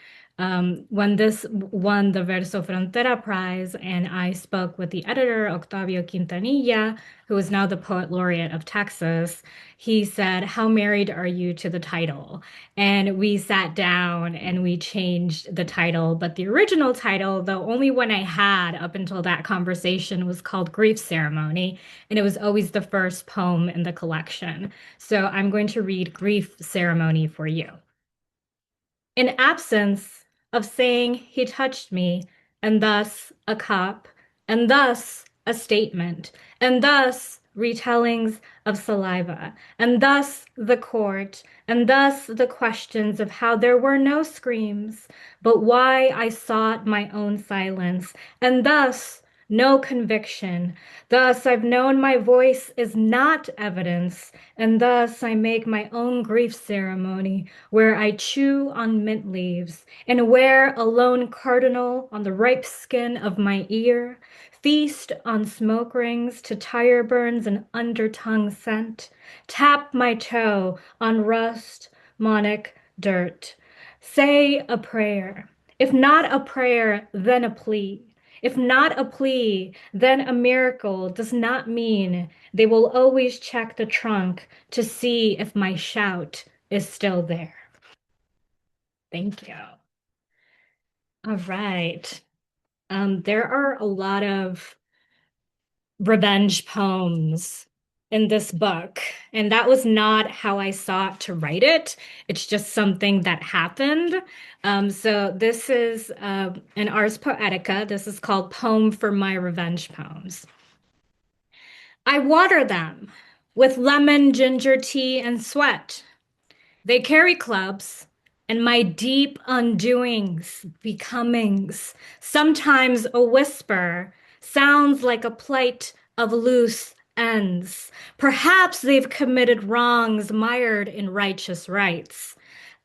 when this won the VersoFrontera Prize, and I spoke with the editor, Octavio Quintanilla, who is now the Poet Laureate of Texas, he said, "How married are you to the title?" And we sat down and we changed the title. But the original title, the only one I had up until that conversation, was called Grief Ceremony. And it was always the first poem in the collection. So I'm going to read Grief Ceremony for you. In absence of saying he touched me, and thus a cup, and thus a statement, and thus retellings of saliva, and thus the court, and thus the questions of how there were no screams, but why I sought my own silence, and thus no conviction. Thus I've known my voice is not evidence, and thus I make my own grief ceremony where I chew on mint leaves and wear a lone cardinal on the ripe skin of my ear, feast on smoke rings to tire burns and undertongue scent, tap my toe on rust, monic dirt, say a prayer. If not a prayer, then a plea. If not a plea, then a miracle does not mean they will always check the trunk to see if my shout is still there. Thank you. All right. There are a lot of revenge poems in this book, and that was not how I sought to write it. It's just something that happened. So this is an Ars Poetica. This is called Poem for My Revenge Poems. I water them with lemon, ginger tea, and sweat. They carry clubs and my deep undoings, becomings, sometimes a whisper, sounds like a plight of loose ends. Perhaps they've committed wrongs mired in righteous rights.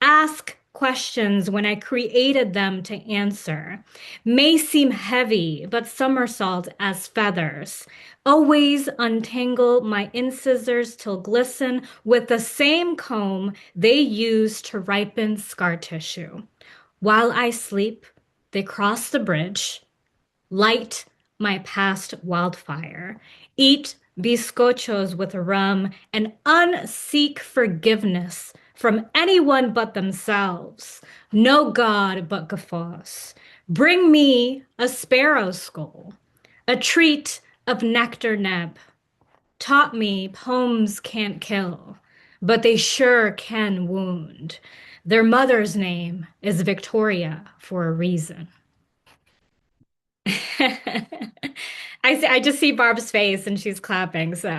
Ask questions when I created them to answer. May seem heavy, but somersault as feathers. Always untangle my incisors till glisten with the same comb they use to ripen scar tissue. While I sleep, they cross the bridge, light my past wildfire, eat bizcochos with rum, and unseek forgiveness from anyone but themselves. No God but guffaws. Bring me a sparrow skull, a treat of nectar neb. Taught me poems can't kill. but they sure can wound. Their mother's name is Victoria for a reason. I just see Barb's face and she's clapping, so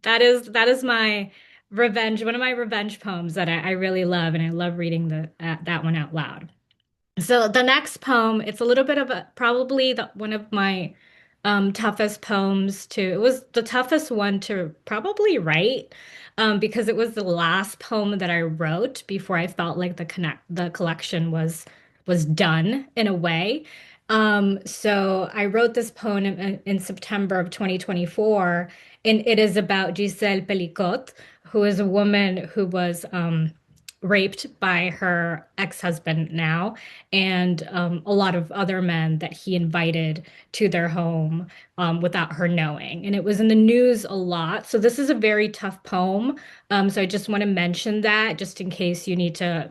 that is my revenge, one of my revenge poems that I really love, and I love reading that one out loud. So the next poem, it's a little bit of probably one of my toughest poems to. It was the toughest one to probably write, because it was the last poem that I wrote before I felt like the collection was done in a way. So I wrote this poem in September of 2024, and it is about Giselle Pelicot, who is a woman who was raped by her ex-husband now, and a lot of other men that he invited to their home without her knowing. And it was in the news a lot. So this is a very tough poem. So I just want to mention that just in case you need to,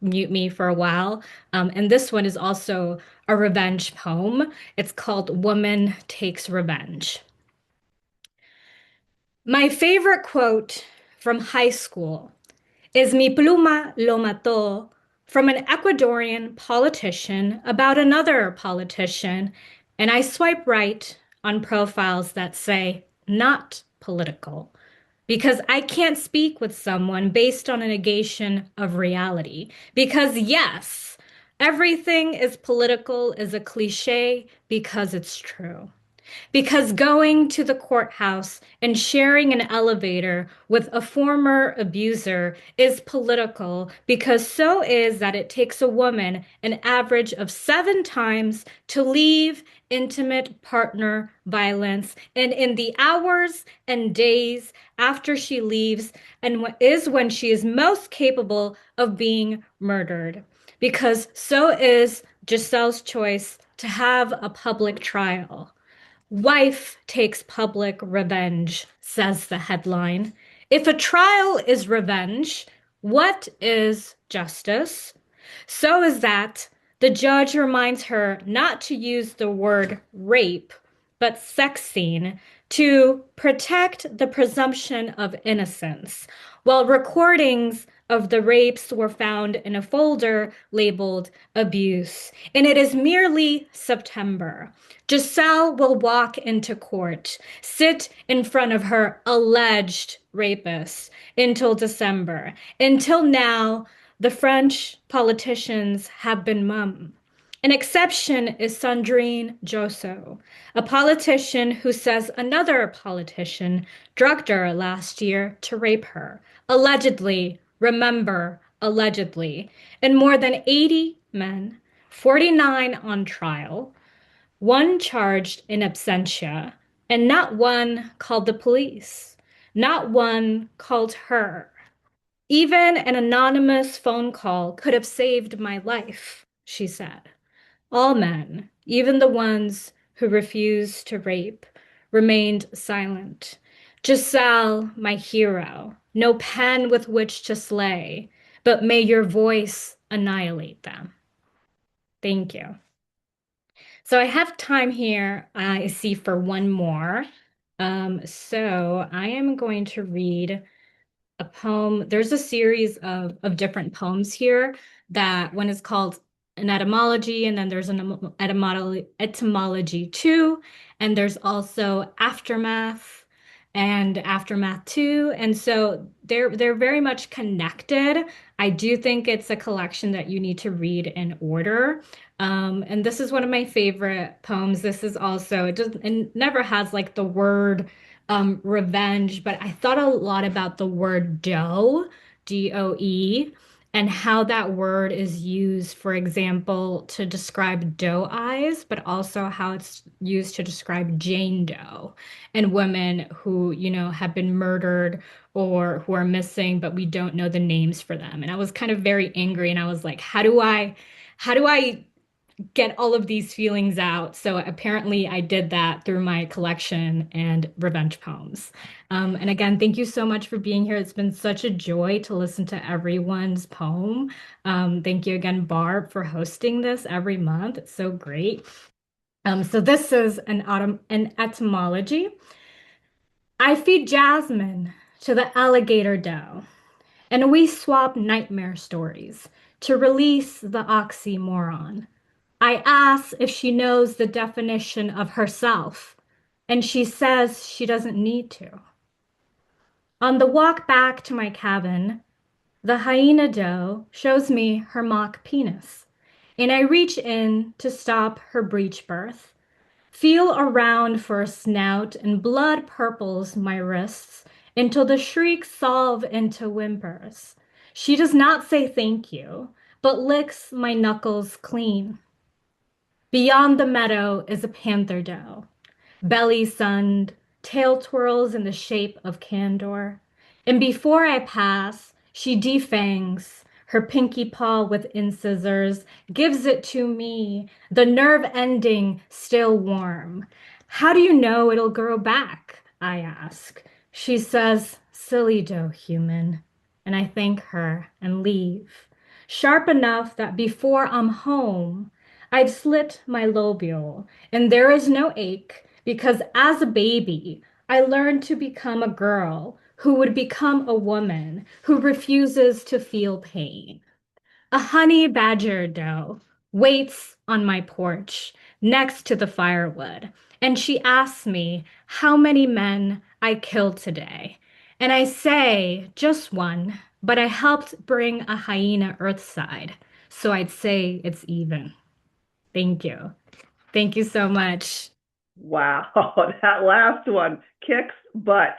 mute me for a while. And this one is also a revenge poem. It's called Woman Takes Revenge. My favorite quote from high school is Mi pluma lo mató, from an Ecuadorian politician about another politician, and I swipe right on profiles that say not political, because I can't speak with someone based on a negation of reality. Because yes, everything is political is a cliche because it's true. Because going to the courthouse and sharing an elevator with a former abuser is political, because so is that it takes a woman an average of 7 times to leave intimate partner violence, and in the hours and days after she leaves and is when she is most capable of being murdered, because so is Giselle's choice to have a public trial. Wife takes public revenge, says the headline. If a trial is revenge, what is justice? So is that the judge reminds her not to use the word rape, but sex scene, to protect the presumption of innocence, while recordings of the rapes were found in a folder labeled abuse. And it is merely September. Giselle will walk into court, sit in front of her alleged rapist until December. Until now, the French politicians have been mum. An exception is Sandrine Josso, a politician who says another politician drugged her last year to rape her. Allegedly, remember, allegedly. And more than 80 men, 49 on trial, one charged in absentia, and not one called the police, not one called her. Even an anonymous phone call could have saved my life, she said. All men, even the ones who refused to rape, remained silent. Giselle, my hero, no pen with which to slay, but may your voice annihilate them. Thank you. So I have time here, I see, for one more. So I am going to read a poem. There's a series of different poems here. That one is called an etymology, and then there's an etymology two, and there's also aftermath and aftermath two. And so they're very much connected. I do think it's a collection that you need to read in order. And this is one of my favorite poems. This is also, it never has like the word revenge, but I thought a lot about the word doe, DOE, and how that word is used, for example, to describe doe eyes, but also how it's used to describe Jane Doe and women who, have been murdered or who are missing, but we don't know the names for them. And I was kind of very angry, and I was like, how do I get all of these feelings out? So apparently I did that through my collection and revenge poems. And again, thank you so much for being here. It's been such a joy to listen to everyone's poem. Thank you again, Barb, for hosting this every month. It's so great. So this is an etymology. I feed jasmine to the alligator doe, and we swap nightmare stories to release the oxymoron. I ask if she knows the definition of herself, and she says she doesn't need to. On the walk back to my cabin, the hyena doe shows me her mock penis, and I reach in to stop her breech birth, feel around for a snout, and blood purples my wrists until the shrieks solve into whimpers. She does not say thank you, but licks my knuckles clean. Beyond the meadow is a panther doe, belly sunned, tail twirls in the shape of candor. And before I pass, she defangs her pinky paw with incisors, gives it to me, the nerve ending still warm. How do you know it'll grow back? I ask. She says, silly doe human. And I thank her and leave. Sharp enough that before I'm home, I've slit my lobule, and there is no ache because as a baby, I learned to become a girl who would become a woman who refuses to feel pain. A honey badger doe waits on my porch next to the firewood, and she asks me how many men I killed today. And I say just one, but I helped bring a hyena earthside, so I'd say it's even. Thank you. Thank you so much. Wow, that last one kicks butt.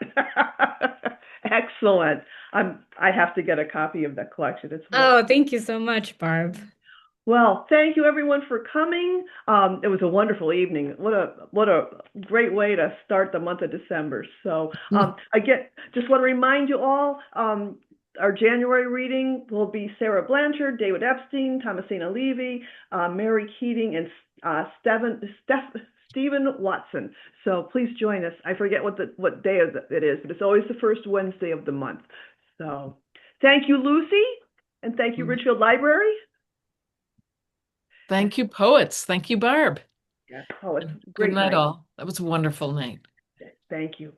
Excellent. I have to get a copy of that collection. It's Oh, thank you so much, Barb. Well, thank you everyone for coming. It was a wonderful evening. What a great way to start the month of December. So again, just want to remind you all, our January reading will be Sarah Blanchard, David Epstein, Thomasina Levy, Mary Keating, and Stephen Watson. So please join us. I forget what day it is, but it's always the first Wednesday of the month. So thank you, Lucy, and thank you, Ridgefield Library. Thank you, poets. Thank you, Barb. Yes, poets. Good Great night, night. all. That was a wonderful night. Thank you.